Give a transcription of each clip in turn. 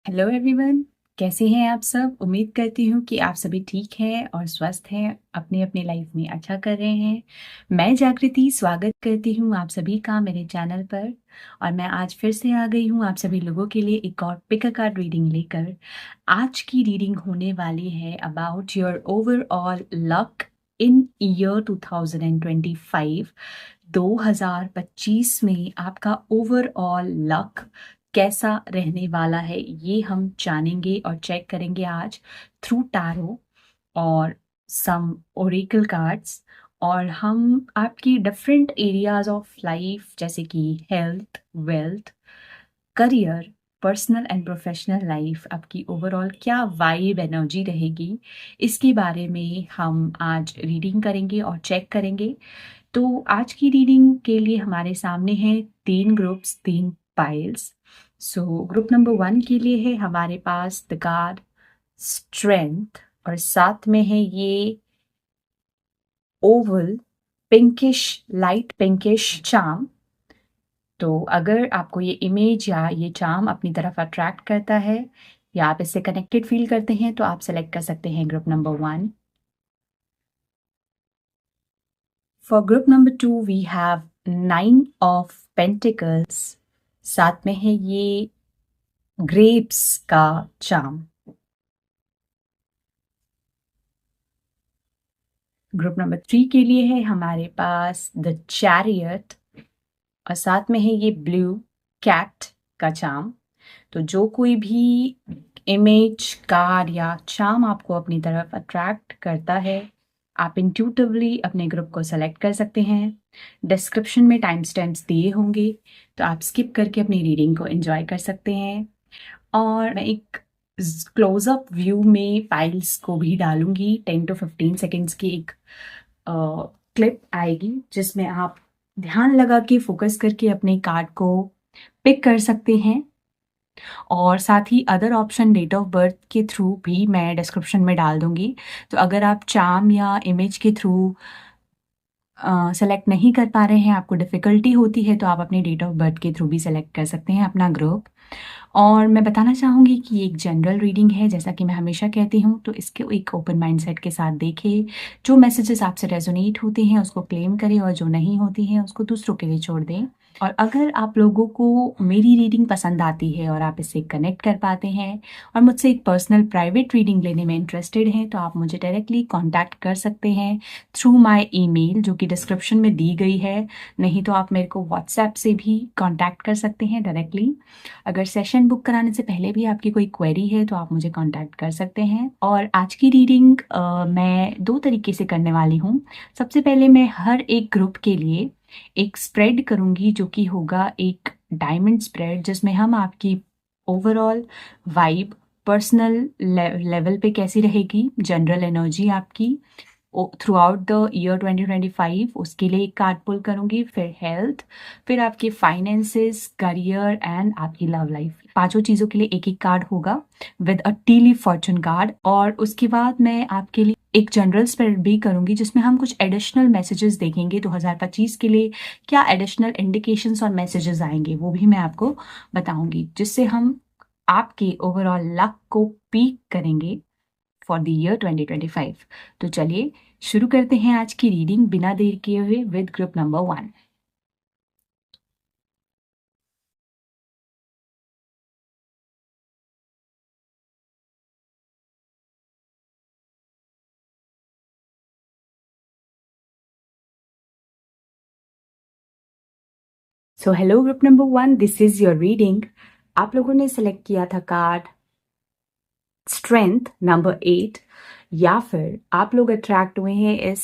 Hello everyone. कैसे हैं आप सब? उम्मीद करती हूँ कि आप सभी ठीक हैं और स्वस्थ हैं, अपनी अपनी लाइफ में अच्छा कर रहे हैं। मैं जागृति स्वागत करती हूँ आप सभी का मेरे चैनल पर। और मैं आज फिर से आ गई हूँ आप सभी लोगों के लिए एक और पिक अ कार्ड रीडिंग लेकर। आज की रीडिंग होने वाली है about your overall luck in year 2025। 2025 में आपका ओवरऑल लक कैसा रहने वाला है, ये हम जानेंगे और चेक करेंगे आज थ्रू टैरो और सम ओरेकल कार्ड्स। और हम आपकी डिफरेंट एरियाज ऑफ लाइफ जैसे कि health, wealth, career, personal and professional life, आपकी ओवरऑल क्या वाइब एनर्जी रहेगी, इसके बारे में हम आज रीडिंग करेंगे और चेक करेंगे। तो आज की रीडिंग के लिए हमारे सामने हैं 3 groups, 3 piles. So group number 1 के लिए है हमारे पास द कार्ड स्ट्रेंथ, और साथ में है ये Oval pinkish, light pinkish charm. तो अगर आपको ये इमेज या ये चार्म अपनी तरफ अट्रैक्ट करता है या आप इससे कनेक्टेड फील करते हैं तो आप सेलेक्ट कर सकते हैं group number 1। For group number 2 we have 9 of pentacles, साथ में है ये ग्रेप्स का चार्म। ग्रुप नंबर 3 के लिए है हमारे पास द चैरियट, और साथ में है ये ब्लू कैट का चार्म। तो जो कोई भी इमेज, कार्ड या चार्म आपको अपनी तरफ अट्रैक्ट करता है, आप इंट्यूटिवली अपने ग्रुप को सेलेक्ट कर सकते हैं। डिस्क्रिप्शन में टाइम स्टैम्प्स दिए होंगे, तो आप स्किप करके अपनी रीडिंग को एंजॉय कर सकते हैं। और मैं एक क्लोजअप व्यू में फाइल्स को भी डालूंगी। 10 to 15 सेकेंड्स की एक क्लिप आएगी जिसमें आप ध्यान लगा के फोकस करके अपने कार्ड को पिक कर सकते हैं। और साथ ही other option date of birth के थ्रू भी मैं डिस्क्रिप्शन में डाल दूंगी। तो अगर आप चार्म या इमेज के थ्रू सेलेक्ट नहीं कर पा रहे हैं, आपको डिफ़िकल्टी होती है, तो आप अपनी डेट ऑफ बर्थ के थ्रू भी सेलेक्ट कर सकते हैं अपना ग्रुप। और मैं बताना चाहूँगी कि ये एक जनरल रीडिंग है, जैसा कि मैं हमेशा कहती हूँ, तो इसके एक ओपन माइंडसेट के साथ देखें। जो मैसेजेस आपसे रेजोनेट होते हैं उसको क्लेम करें, और जो नहीं होती हैं उसको दूसरों के लिए छोड़ दें। और अगर आप लोगों को मेरी रीडिंग पसंद आती है और आप इससे कनेक्ट कर पाते हैं और मुझसे एक पर्सनल प्राइवेट रीडिंग लेने में इंटरेस्टेड हैं, तो आप मुझे डायरेक्टली कॉन्टैक्ट कर सकते हैं थ्रू माई ईमेल जो कि डिस्क्रिप्शन में दी गई है। नहीं तो आप मेरे को व्हाट्सएप से भी कॉन्टैक्ट कर सकते हैं डायरेक्टली। अगर सेशन बुक कराने से पहले भी आपकी कोई क्वेरी है तो आप मुझे कॉन्टैक्ट कर सकते हैं। और आज की रीडिंग मैं 2 तरीके से करने वाली हूँ। सबसे पहले मैं हर एक ग्रुप के लिए एक स्प्रेड करूँगी जो कि होगा एक डायमंड स्प्रेड, जिसमें हम आपकी ओवरऑल वाइब, पर्सनल लेवल पे कैसी रहेगी, जनरल एनर्जी आपकी थ्रू आउट द ईयर 2025, उसके लिए एक कार्ड पुल करूंगी। फिर हेल्थ, फिर आपके फाइनेंसेस, करियर एंड आपकी लव लाइफ, 5 चीज़ों के लिए एक एक कार्ड होगा with a T leaf Fortune card. और उसके बाद मैं आपके लिए एक जनरल स्प्रेड भी करूंगी जिसमें हम कुछ एडिशनल मैसेजेस देखेंगे 2025 के लिए। क्या एडिशनल इंडिकेशंस और मैसेजेस आएंगे वो भी मैं आपको बताऊंगी, जिससे हम आपके ओवरऑल लक को पीक करेंगे फॉर द ईयर 2025। तो चलिए शुरू करते हैं आज की रीडिंग बिना देर किए हुए with group number 1। So hello group number 1, this is your reading. आप लोगों ने सेलेक्ट किया था कार्ड स्ट्रेंथ नंबर 8, या फिर आप लोग अट्रैक्ट हुए हैं इस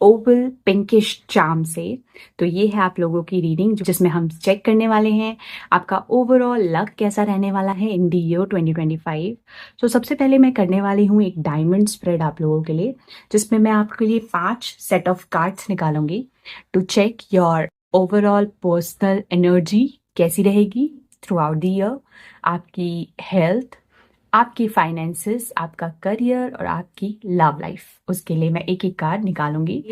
ओवल पिंकिश चार्म से। तो ये है आप लोगों की रीडिंग जिसमें हम चेक करने वाले हैं आपका ओवरऑल लक कैसा रहने वाला है इन द ईयर 2025। तो सबसे पहले मैं करने वाली हूँ एक डायमंड स्प्रेड आप लोगों के लिए, जिसमें मैं आपके लिए 5 सेट ऑफ कार्ड्स निकालूंगी to check your overall personal energy कैसी रहेगी थ्रू आउट द ईयर, आपकी हेल्थ, आपकी फाइनेंसेस, आपका करियर और आपकी लव लाइफ। उसके लिए मैं एक एक कार्ड निकालूंगी।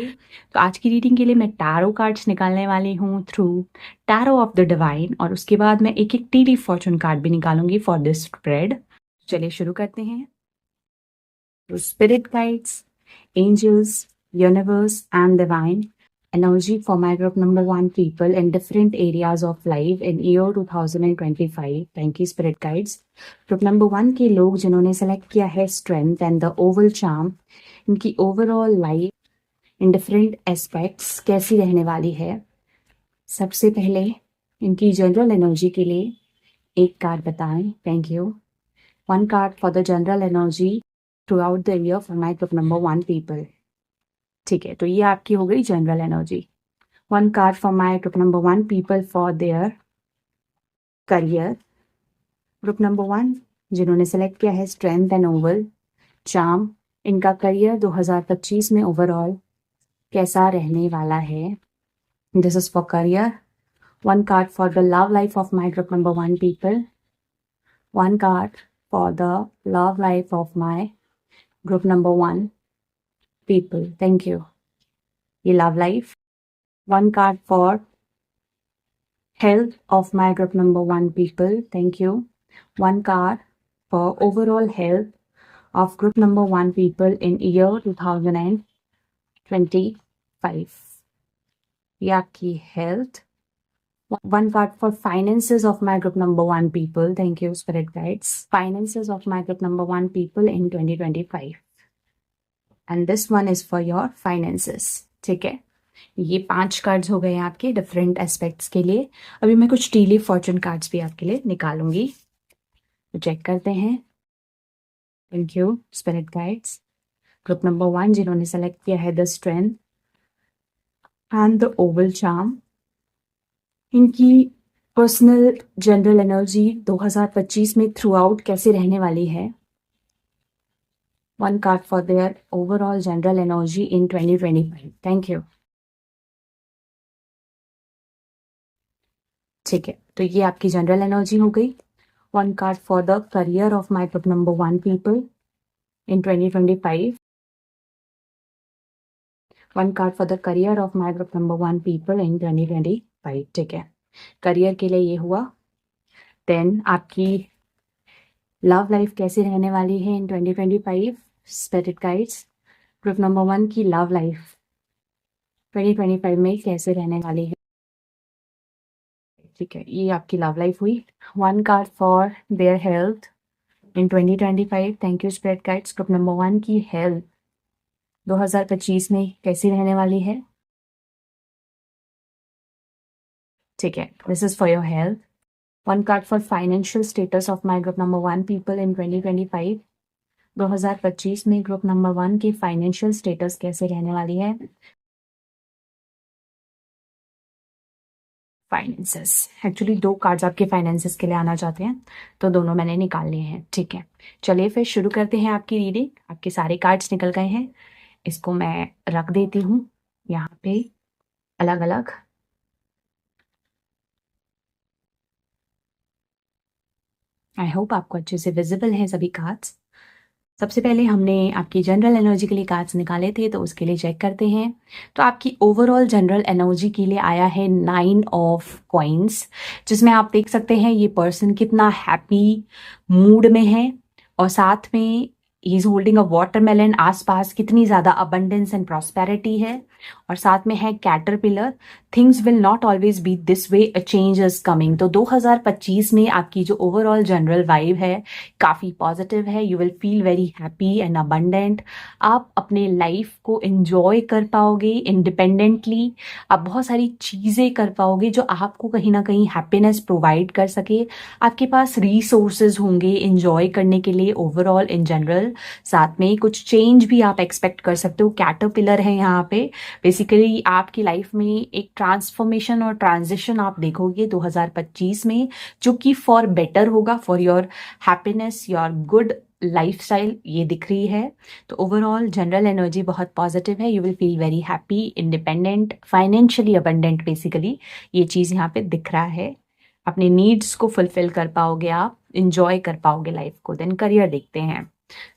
तो आज की रीडिंग के लिए मैं टैरो कार्ड्स निकालने वाली हूँ through tarot of the divine, और उसके बाद मैं एक एक टी लीफ फॉर्चून कार्ड भी निकालूंगी फॉर दिस स्प्रेड। चलिए शुरू करते हैं। तो spirit guides, angels, universe and divine energy for my group number 1 people in different areas of life in year 2025. Thank you spirit guides. Group number 1 के लोग जिन्होंने select किया है strength and the oval charm, इनकी overall life in different aspects कैसी रहने वाली है। सबसे पहले इनकी जनरल एनर्जी के लिए एक कार्ड बताएं। Thank you. One card for the general energy through out the year for my group number 1 people. ठीक है, तो ये आपकी हो गई general energy. One card for my group number 1 people for their career. Group number 1 जिन्होंने select किया है स्ट्रेंथ एंड ओवल चार्म, इनका करियर 2025 में ओवरऑल कैसा रहने वाला है। This is for career. One card for the love life of my group number 1 people. One card for the love life of my group number 1 people. Thank you. Your love life. One card for health of my group number 1 people. Thank you. One card for overall health of group number 1 people in year 2025. ये आपकी health. One card for finances of my group number 1 people. Thank you, spirit guides. Finances of my group number 1 people in 2025. And this one is for your finances. ठीक है, ये 5 cards हो गए हैं आपके different aspects के लिए। अभी मैं कुछ टी लीफ फॉर्चून कार्ड्स भी आपके लिए निकालूंगी, तो चेक करते हैं। Thank you spirit guides. Group number 1 जिन्होंने सेलेक्ट किया है the strength and the Oval charm, इनकी पर्सनल जनरल एनर्जी 2025 में थ्रू आउट कैसे रहने वाली है। One card for their overall general energy in 2025. Thank you. ठीक है, तो ये आपकी जनरल एनर्जी हो गई। One card for the career of my group number 1 people in 2025. One card for the career of my group number 1 people in 2025. ठीक है, career के लिए ये हुआ। देन आपकी लव लाइफ कैसी रहने वाली है इन 2025। स्पिरिट गाइड्स, ग्रुप नंबर 1 की लव लाइफ 2025 में कैसे रहने वाली है। ठीक है, ये आपकी लव लाइफ हुई। One card for their health in 2025। Thank you spirit guides. Group number 1 की हेल्थ 2025 में कैसी रहने वाली है। ठीक है, this is for your health. One card for financial status of my group number 1 people in 2025। 2025 में ग्रुप नंबर 1 की फाइनेंशियल स्टेटस कैसे रहने वाली है। फाइनेंसेस, एक्चुअली 2 कार्ड्स आपके फाइनेंसेस के लिए आना चाहते हैं, तो दोनों मैंने निकाल लिए हैं। ठीक है, चलिए फिर शुरू करते हैं आपकी रीडिंग। आपके सारे कार्ड्स निकल गए हैं, इसको मैं रख देती हूँ यहाँ पे अलग अलग। आई होप आपको अच्छे से विजिबल हैं सभी कार्ड्स। सबसे पहले हमने आपकी जनरल एनर्जी के लिए कार्ड्स निकाले थे, तो उसके लिए चेक करते हैं। तो आपकी ओवरऑल जनरल एनर्जी के लिए आया है 9 ऑफ कॉइन्स, जिसमें आप देख सकते हैं ये पर्सन कितना हैप्पी मूड में है, और साथ में he is holding a watermelon. आसपास कितनी ज़्यादा अबंडेंस एंड प्रॉस्पेरिटी है, और साथ में है caterpillar. Things will not always be this way, a change is coming. तो 2025 में आपकी जो ओवरऑल जनरल वाइब है काफ़ी पॉजिटिव है। You will feel very happy and abundant. आप अपने लाइफ को एंजॉय कर पाओगे इंडिपेंडेंटली। आप बहुत सारी चीज़ें कर पाओगे जो आपको कहीं ना कहीं हैप्पीनेस प्रोवाइड कर सके। आपके पास रिसोर्सेज होंगे एंजॉय करने के लिए ओवरऑल इन जनरल। साथ में कुछ चेंज भी आप एक्सपेक्ट कर सकते हो। कैटरपिलर है यहाँ पे, बेसिकली आपकी लाइफ में एक ट्रांसफॉर्मेशन और ट्रांजिशन आप देखोगे 2025 में, जो कि फॉर बेटर होगा, for your happiness, your good lifestyle, ये दिख रही है। तो ओवरऑल जनरल एनर्जी बहुत पॉजिटिव है। You will feel very happy, independent, financially abundant, basically ये चीज़ यहाँ पे दिख रहा है। अपने नीड्स को फुलफिल कर पाओगे, आप इंजॉय कर पाओगे लाइफ को। देन करियर देखते हैं।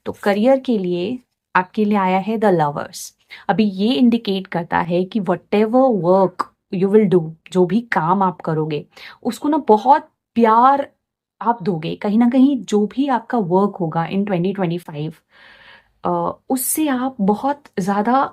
तो करियर के लिए आपके लिए आया है द लवर्स। अभी ये इंडिकेट करता है कि what ever work you will do, जो भी काम आप करोगे उसको ना बहुत प्यार आप दोगे कहीं ना कहीं, जो भी आपका वर्क होगा इन 2025 उससे आप बहुत ज़्यादा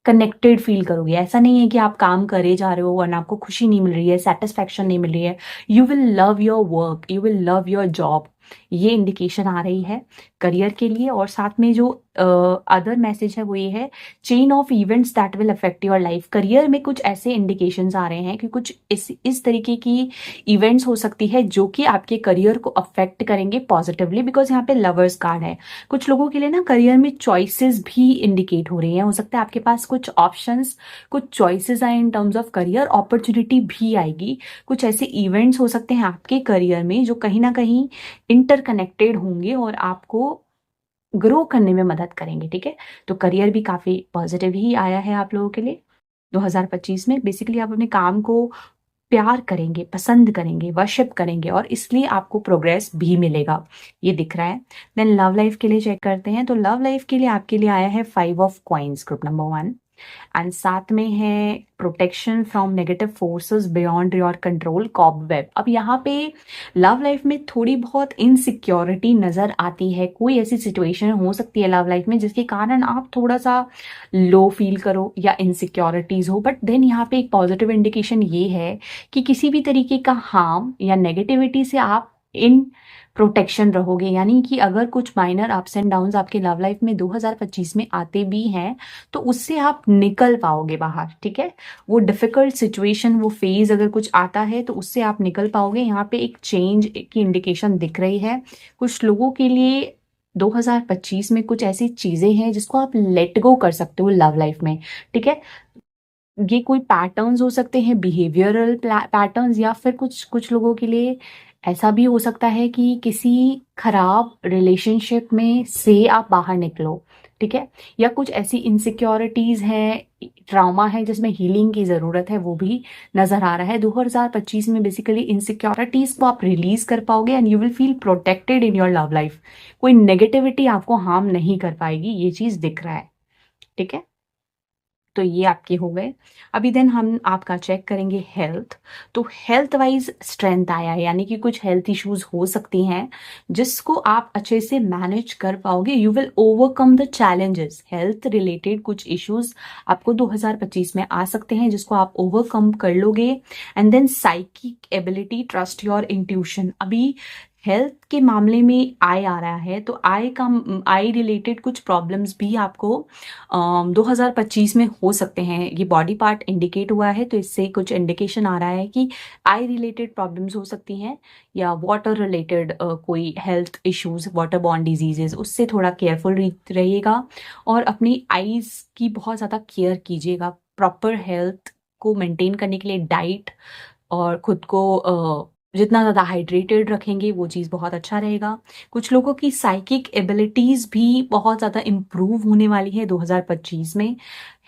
कनेक्टेड फील करोगे। ऐसा नहीं है कि आप काम करे जा रहे हो और आपको खुशी नहीं मिल रही है, सेटिस्फैक्शन नहीं मिल रही है। You will love your work, you will love your job. ये इंडिकेशन आ रही है करियर के लिए। और साथ में जो अदर मैसेज है वो ये है, chain of events that will affect your life. Career में कुछ ऐसे इंडिकेशंस आ रहे हैं कि कुछ इस तरीके की इवेंट्स हो सकती है जो कि आपके करियर को अफेक्ट करेंगे पॉजिटिवली, बिकॉज यहाँ पे लवर्स कार्ड है। कुछ लोगों के लिए ना करियर में चॉइसेस भी इंडिकेट हो रही हैं। हो सकता है आपके पास कुछ ऑप्शंस, कुछ चॉइसेस आए in terms of career, opportunity भी आएगी। कुछ ऐसे इवेंट्स हो सकते हैं आपके करियर में जो कहीं ना कहीं इंटरकनेक्टेड होंगे और आपको ग्रो करने में मदद करेंगे। ठीक है, तो करियर भी काफी पॉजिटिव ही आया है आप लोगों के लिए 2025 में। बेसिकली आप अपने काम को प्यार करेंगे, पसंद करेंगे, वर्शिप करेंगे और इसलिए आपको प्रोग्रेस भी मिलेगा, ये दिख रहा है। देन लव लाइफ के लिए चेक करते हैं। तो लव लाइफ के लिए आपके लिए आया है 5 of coins, group number 1। And साथ में है protection from negative forces beyond your control, cobweb. अब यहाँ पे लव लाइफ में थोड़ी बहुत इनसिक्योरिटी नजर आती है। कोई ऐसी सिचुएशन हो सकती है लव लाइफ में जिसके कारण आप थोड़ा सा लो फील करो या इनसिक्योरिटीज हो। बट देन यहाँ पे एक पॉजिटिव इंडिकेशन ये है कि किसी भी तरीके का हार्म या नेगेटिविटी से आप इन प्रोटेक्शन रहोगे। यानी कि अगर कुछ माइनर अप्स एंड डाउन्स आपके लव लाइफ में 2025 में आते भी हैं तो उससे आप निकल पाओगे बाहर। ठीक है, वो डिफिकल्ट सिचुएशन, वो फेज अगर कुछ आता है तो उससे आप निकल पाओगे। यहाँ पे एक चेंज की इंडिकेशन दिख रही है। कुछ लोगों के लिए 2025 में कुछ ऐसी चीजें हैं जिसको आप लेट गो कर सकते हो लव लाइफ में। ठीक है, ये कोई पैटर्न्स हो सकते हैं, बिहेवियरल पैटर्न्स, या फिर कुछ कुछ लोगों के लिए ऐसा भी हो सकता है कि किसी खराब रिलेशनशिप में से आप बाहर निकलो। ठीक है, या कुछ ऐसी इनसिक्योरिटीज हैं, ट्रॉमा है जिसमें हीलिंग की जरूरत है, वो भी नजर आ रहा है। 2025 में बेसिकली इनसिक्योरिटीज को आप रिलीज कर पाओगे and you will feel protected in your love life. कोई नेगेटिविटी आपको हार्म नहीं कर पाएगी, ये चीज दिख रहा है। ठीक है, तो ये आपके हो गए। अभी देन हम आपका चेक करेंगे हेल्थ। तो हेल्थ वाइज स्ट्रेंथ आया है, यानी कि कुछ हेल्थ इश्यूज हो सकती हैं जिसको आप अच्छे से मैनेज कर पाओगे। You will overcome the challenges. Health related कुछ इश्यूज आपको 2025 में आ सकते हैं जिसको आप ओवरकम कर लोगे। And then psychic ability, trust your intuition. अभी हेल्थ के मामले में आई आ रहा है तो आई रिलेटेड कुछ प्रॉब्लम्स भी आपको 2025 में हो सकते हैं। ये बॉडी पार्ट इंडिकेट हुआ है तो इससे कुछ इंडिकेशन आ रहा है कि आई रिलेटेड प्रॉब्लम्स हो सकती हैं, या वाटर रिलेटेड कोई health issues, water borne diseases, उससे थोड़ा केयरफुल रहिएगा और अपनी आईज की बहुत ज़्यादा केयर कीजिएगा। प्रॉपर हेल्थ को मेंटेन करने के लिए डाइट और खुद को जितना ज़्यादा हाइड्रेटेड रखेंगे वो चीज़ बहुत अच्छा रहेगा। कुछ लोगों की साइकिक एबिलिटीज़ भी बहुत ज़्यादा इम्प्रूव होने वाली है 2025 में।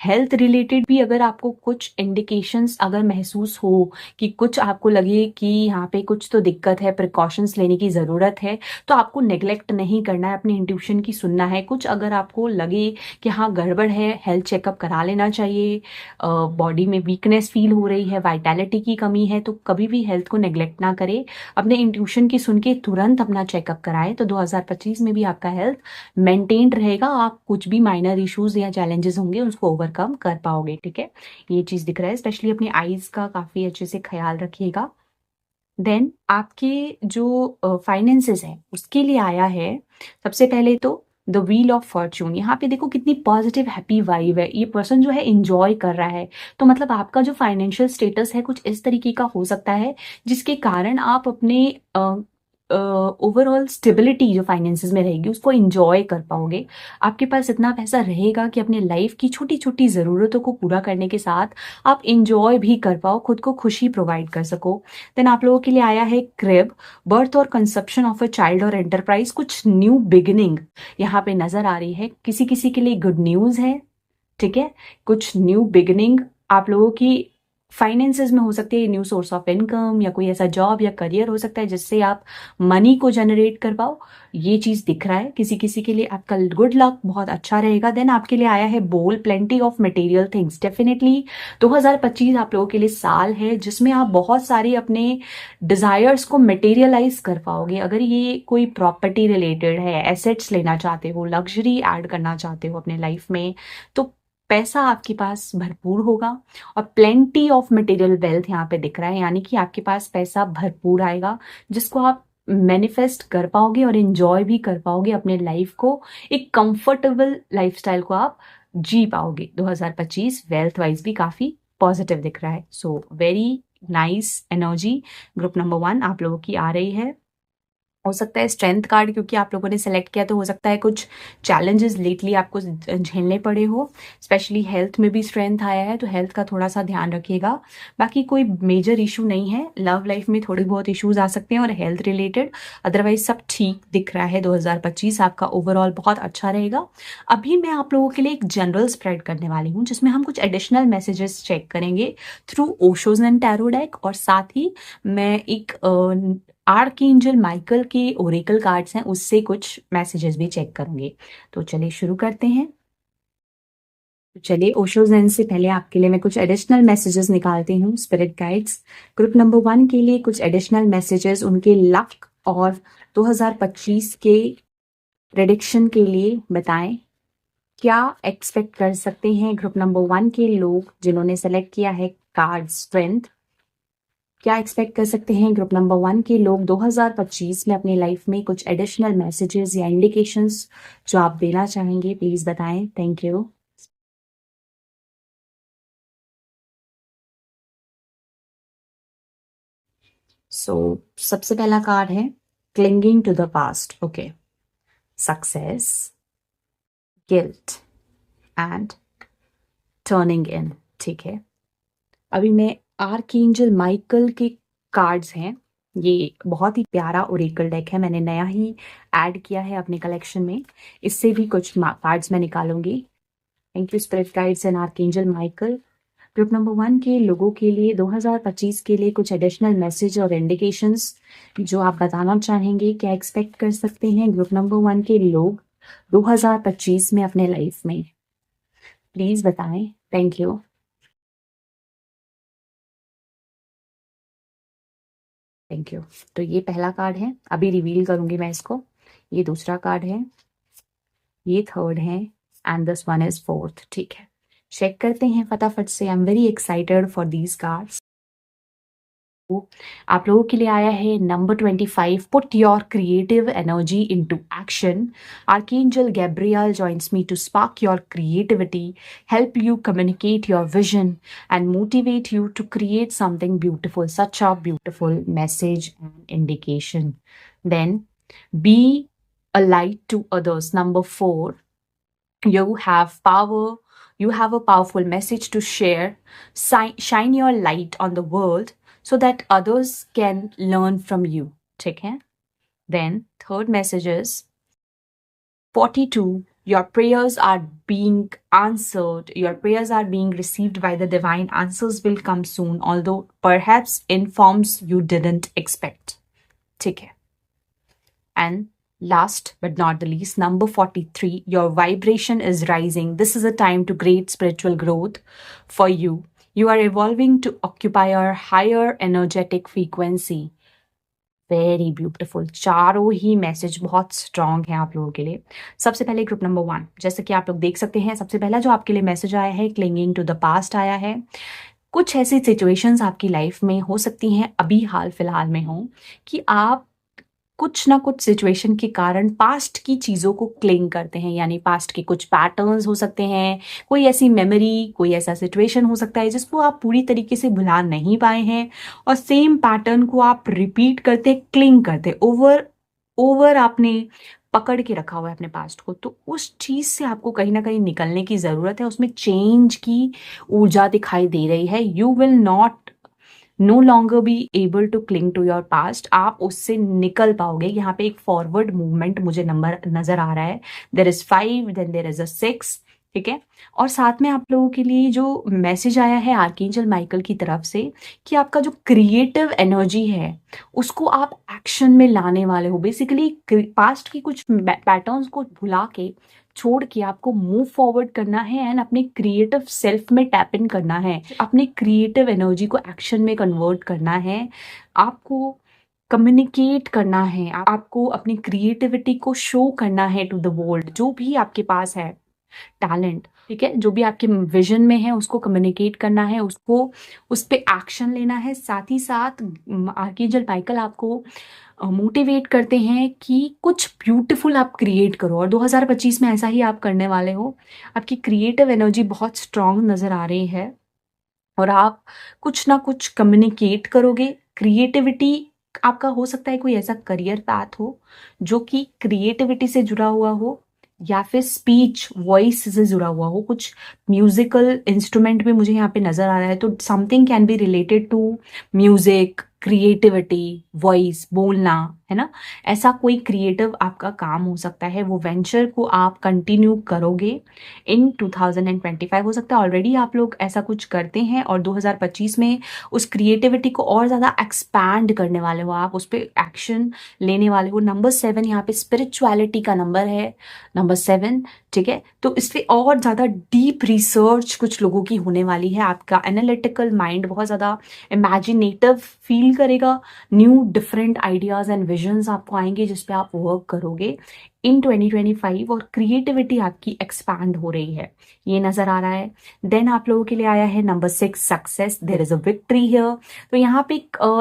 हेल्थ रिलेटेड भी अगर आपको कुछ इंडिकेशंस अगर महसूस हो कि कुछ आपको लगे कि यहाँ पे कुछ तो दिक्कत है, प्रिकॉशंस लेने की ज़रूरत है, तो आपको नेग्लेक्ट नहीं करना है, अपनी इंट्यूशन की सुनना है। कुछ अगर आपको लगे कि हाँ गड़बड़ है, हेल्थ चेकअप करा लेना चाहिए, बॉडी में वीकनेस फील हो रही है, वाइटैलिटी की कमी है, तो कभी भी हेल्थ को नेग्लेक्ट ना करे, अपने इंट्यूशन की सुन के तुरंत अपना चेकअप कराए। तो 2025 में भी आपका हेल्थ मेंटेन रहेगा, आप कुछ भी माइनर इश्यूज या चैलेंजेस होंगे उसको ओवरकम कर पाओगे। ठीक है, ये चीज दिख रहा है। स्पेशली अपनी आईज का काफी अच्छे से ख्याल रखिएगा। देन आपके जो फाइनेंसेस है उसके लिए आया है सबसे पहले तो द व्हील ऑफ फॉर्च्यून। यहाँ पे देखो कितनी पॉजिटिव हैप्पी वाइब है, ये पर्सन जो है इंजॉय कर रहा है। तो मतलब आपका जो फाइनेंशियल स्टेटस है कुछ इस तरीके का हो सकता है जिसके कारण आप अपने ओवरऑल स्टेबिलिटी जो फाइनेंसेस में रहेगी उसको इंजॉय कर पाओगे। आपके पास इतना पैसा रहेगा कि अपने लाइफ की छोटी छोटी ज़रूरतों को पूरा करने के साथ आप इंजॉय भी कर पाओ, खुद को खुशी प्रोवाइड कर सको। देन आप लोगों के लिए आया है क्रिब, बर्थ और कंसेप्शन ऑफ अ चाइल्ड और एंटरप्राइज। कुछ न्यू बिगिनिंग यहाँ पे नजर आ रही है, किसी किसी के लिए गुड न्यूज़ है। ठीक है, कुछ न्यू बिगिनिंग आप लोगों की फाइनेंसेस में हो सकती है न्यू सोर्स ऑफ इनकम, या कोई ऐसा जॉब या करियर हो सकता है जिससे आप मनी को जनरेट कर पाओ, ये चीज दिख रहा है। किसी किसी के लिए आपका गुड लक बहुत अच्छा रहेगा। देन आपके लिए आया है बोल, plenty of material things. Definitely 2025 आप लोगों के लिए साल है जिसमें आप बहुत सारे अपने डिजायर्स को मटेरियलाइज कर पाओगे। अगर ये कोई प्रॉपर्टी रिलेटेड है, एसेट्स लेना चाहते हो, लग्जरी ऐड करना चाहते हो अपने लाइफ में, तो पैसा आपके पास भरपूर होगा। और प्लेंटी ऑफ मटेरियल वेल्थ यहाँ पे दिख रहा है, यानी कि आपके पास पैसा भरपूर आएगा जिसको आप मैनिफेस्ट कर पाओगे और एंजॉय भी कर पाओगे अपने लाइफ को। एक कंफर्टेबल लाइफस्टाइल को आप जी पाओगे। 2025 वेल्थ वाइज भी काफी पॉजिटिव दिख रहा है। So very nice energy group number 1 आप लोगों की आ रही है। हो सकता है स्ट्रेंथ कार्ड क्योंकि आप लोगों ने सेलेक्ट किया, तो हो सकता है कुछ चैलेंजेस लेटली आपको झेलने पड़े हो। स्पेशली हेल्थ में भी स्ट्रेंथ आया है, तो हेल्थ का थोड़ा सा ध्यान रखिएगा। बाकी कोई मेजर इशू नहीं है। लव लाइफ में थोड़ी बहुत इश्यूज आ सकते हैं और हेल्थ रिलेटेड, अदरवाइज सब ठीक दिख रहा है। 2025 आपका ओवरऑल बहुत अच्छा रहेगा। अभी मैं आप लोगों के लिए एक जनरल स्प्रेड करने वाली हूँ जिसमें हम कुछ एडिशनल मैसेजेस चेक करेंगे through Osho's and tarot deck, और साथ ही मैं एक आर्कएंजल माइकल के ओरेकल कार्ड्स हैं उससे कुछ मैसेजेस भी चेक करूंगे। तो चलिए शुरू करते हैं। तो चलिए ओशो ज़ेन से पहले आपके लिए मैं कुछ एडिशनल मैसेजेस निकालती हूँ। स्पिरिट गाइड्स ग्रुप नंबर 1 के लिए कुछ एडिशनल मैसेजेस उनके लक और 2025 के प्रेडिक्शन के लिए बताएं। क्या एक्सपेक्ट कर सकते हैं ग्रुप नंबर 1 के लोग जिन्होंने सेलेक्ट किया है कार्ड स्ट्रेंथ? क्या एक्सपेक्ट कर सकते हैं ग्रुप नंबर 1 के लोग 2025 में अपनी लाइफ में? कुछ एडिशनल मैसेजेस या इंडिकेशंस जो आप देना चाहेंगे प्लीज बताएं। Thank you. सो सबसे पहला कार्ड है clinging to the past. Okay, success, guilt and turning in. ठीक है, अभी मैं आर्कएंजल माइकल के कार्ड्स हैं। ये बहुत ही प्यारा ओरेकल डेक है, मैंने नया ही ऐड किया है अपने कलेक्शन में। इससे भी कुछ कार्ड्स मैं निकालूंगी। Thank you spirit guides and archangel Michael. Group number 1 के लोगों के लिए 2025 के लिए कुछ एडिशनल मैसेज और इंडिकेशंस जो आप बताना चाहेंगे। क्या एक्सपेक्ट कर सकते हैं ग्रुप नंबर 1 के लोग 2025 में अपने लाइफ में? प्लीज बताएं। Thank you. Thank you. तो ये पहला कार्ड है, अभी रिवील करूंगी मैं इसको। ये दूसरा कार्ड है, ये थर्ड है, and this one is fourth. ठीक है, चेक करते हैं फटाफट से। I am very excited for these cards. आप लोगों के लिए आया है number 25, put your creative energy into action. Archangel Gabriel joins me to spark your creativity, help you communicate your vision and motivate you to create something beautiful. Such a beautiful message and indication. Then be a light to others. Number 4, you have power. You have a powerful message to share. Shine your light on the world so that others can learn from you. ठीक है? Then third message is 42. Your prayers are being answered. Your prayers are being received by the divine. Answers will come soon, although perhaps in forms you didn't expect. ठीक है? And last but not the least, number 43, your vibration is rising. This is a time to great spiritual growth for you. You are evolving to occupy a higher energetic frequency. Very beautiful. चारों ही message बहुत strong है आप लोगों के लिए। सबसे पहले group number 1, जैसे कि आप लोग देख सकते हैं, सबसे पहला जो आपके लिए मैसेज आया है क्लिंगिंग टू द पास्ट आया है। कुछ ऐसी सिचुएशंस आपकी लाइफ में हो सकती हैं, अभी हाल फिलहाल में हो, कि आप कुछ ना कुछ सिचुएशन के कारण पास्ट की चीज़ों को क्लिंग करते हैं। यानी पास्ट के कुछ पैटर्न्स हो सकते हैं, कोई ऐसी मेमोरी, कोई ऐसा सिचुएशन हो सकता है जिसको आप पूरी तरीके से भुला नहीं पाए हैं, और सेम पैटर्न को आप रिपीट करते, क्लिंग करते, ओवर आपने पकड़ के रखा हुआ है अपने पास्ट को। तो उस चीज़ से आपको कहीं ना कहीं निकलने की ज़रूरत है। उसमें चेंज की ऊर्जा दिखाई दे रही है। You will not no longer be able to cling to your past. आप उससे निकल पाओगे। यहाँ पे एक फॉरवर्ड मूवमेंट मुझे नंबर नजर आ रहा है। There is 5, then there is a 6। ठीक है। और साथ में आप लोगों के लिए जो मैसेज आया है आर्कएंजल माइकल की तरफ से कि आपका जो क्रिएटिव एनर्जी है उसको आप एक्शन में लाने वाले हो। बेसिकली पास्ट की कुछ पैटर्न्स को भुला के छोड़ के आपको मूव फॉरवर्ड करना है एंड अपने क्रिएटिव सेल्फ में टैप इन करना है, अपने क्रिएटिव एनर्जी को एक्शन में कन्वर्ट करना है, आपको कम्युनिकेट करना है, आपको अपनी क्रिएटिविटी को शो करना है टू द वर्ल्ड। जो भी आपके पास है टैलेंट, ठीक है, जो भी आपके विजन में है उसको कम्युनिकेट करना है, उसको उस पे एक्शन लेना है। साथ ही साथ आर्कएंजल माइकल आपको मोटिवेट करते हैं कि कुछ ब्यूटीफुल आप क्रिएट करो और 2025 में ऐसा ही आप करने वाले हो। आपकी क्रिएटिव एनर्जी बहुत स्ट्रांग नजर आ रही है और आप कुछ ना कुछ कम्युनिकेट करोगे। क्रिएटिविटी आपका हो सकता है कोई ऐसा करियर पाथ हो जो कि क्रिएटिविटी से जुड़ा हुआ हो या फिर स्पीच वॉइस से जुड़ा हुआ हो। कुछ म्यूजिकल इंस्ट्रूमेंट भी मुझे यहाँ पे नजर आ रहा है, तो something can be related to music, creativity, voice, बोलना, है ना। ऐसा कोई क्रिएटिव आपका काम हो सकता है, वो वेंचर को आप कंटिन्यू करोगे इन 2025। हो सकता है ऑलरेडी आप लोग ऐसा कुछ करते हैं और 2025 में उस क्रिएटिविटी को और ज़्यादा एक्सपैंड करने वाले हो, आप उस पर एक्शन लेने वाले हो। नंबर 7 यहाँ पे स्पिरिचुअलिटी का नंबर है, नंबर 7, ठीक है। तो इस पे और ज़्यादा डीप रिसर्च कुछ लोगों की होने वाली है। आपका एनालिटिकल माइंड बहुत ज़्यादा इमेजिनेटिव फील करेगा, new different ideas and visions आपको आएंगे जिस पे आप वर्क करोगे इन 2025 और क्रिएटिविटी आपकी एक्सपैंड हो रही है, ये नजर आ रहा है। देन आप लोगों के लिए आया है number 6 success, there is a victory here. तो यहाँ पे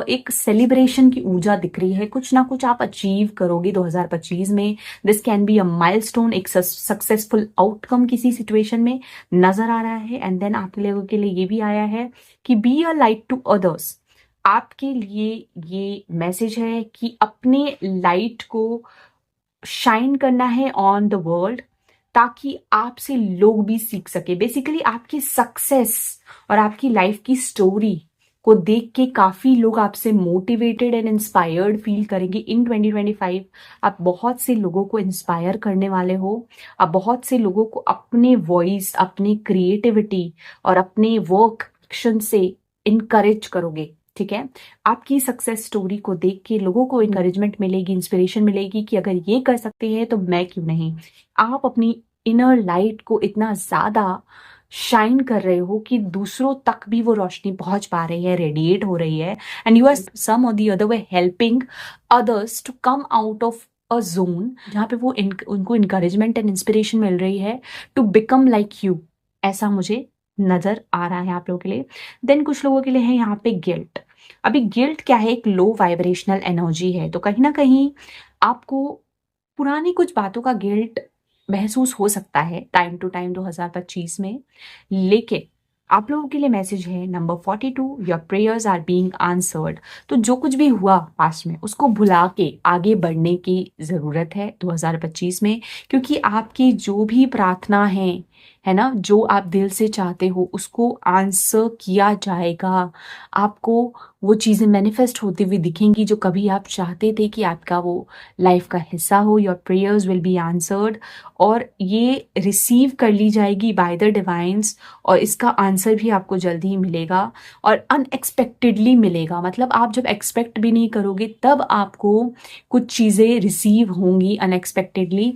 एक सेलिब्रेशन की ऊर्जा दिख रही है, कुछ ना कुछ आप अचीव करोगे 2025 में। This can be a milestone, एक सक्सेसफुल आउटकम किसी सिचुएशन में नजर आ रहा है। एंड देन आप लोगों के लिए ये भी आया है कि be a light to others. आपके लिए ये मैसेज है कि अपने लाइट को शाइन करना है ऑन द वर्ल्ड ताकि आपसे लोग भी सीख सके। बेसिकली आपकी सक्सेस और आपकी लाइफ की स्टोरी को देख के काफी लोग आपसे मोटिवेटेड एंड इंस्पायर्ड फील करेंगे इन 2025। आप बहुत से लोगों को इंस्पायर करने वाले हो, आप बहुत से लोगों को अपने वॉइस, अपनी क्रिएटिविटी और अपने वर्क एक्शन से इनकरेज करोगे, ठीक है। आपकी सक्सेस स्टोरी को देख के लोगों को इनकरेजमेंट मिलेगी, इंस्पिरेशन मिलेगी कि अगर ये कर सकते हैं तो मैं क्यों नहीं। आप अपनी इनर लाइट को इतना ज्यादा शाइन कर रहे हो कि दूसरों तक भी वो रोशनी पहुंच पा रही है, रेडिएट हो रही है। एंड यू आर सम और the other way helping others to come out of a zone जहाँ पे वो उनको इंकरेजमेंट एंड इंस्पिरेशन मिल रही है टू बिकम लाइक यू। ऐसा मुझे नजर आ रहा है आप लोगों के लिए। देन कुछ लोगों के लिए है यहाँ पे गिल्ट। अभी गिल्ट क्या है, एक लो वाइब्रेशनल एनर्जी है, तो कहीं ना कहीं आपको पुरानी कुछ बातों का गिल्ट महसूस हो सकता है टाइम टू टाइम 2025 में। लेकिन आप लोगों के लिए मैसेज है number 42, your prayers are being answered. तो जो कुछ भी हुआ पास्ट में उसको भुला के आगे बढ़ने की जरूरत है 2025 में, क्योंकि आपकी जो भी प्रार्थना है ना, जो आप दिल से चाहते हो उसको आंसर किया जाएगा। आपको वो चीज़ें मैनिफेस्ट होती हुई दिखेंगी जो कभी आप चाहते थे कि आपका वो लाइफ का हिस्सा हो। Your prayers will be answered और ये रिसीव कर ली जाएगी बाय द डिवाइन्स और इसका आंसर भी आपको जल्दी ही मिलेगा और अनएक्सपेक्टेडली मिलेगा। मतलब आप जब एक्सपेक्ट भी नहीं करोगे तब आपको कुछ चीज़ें रिसीव होंगी अनएक्सपेक्टेडली।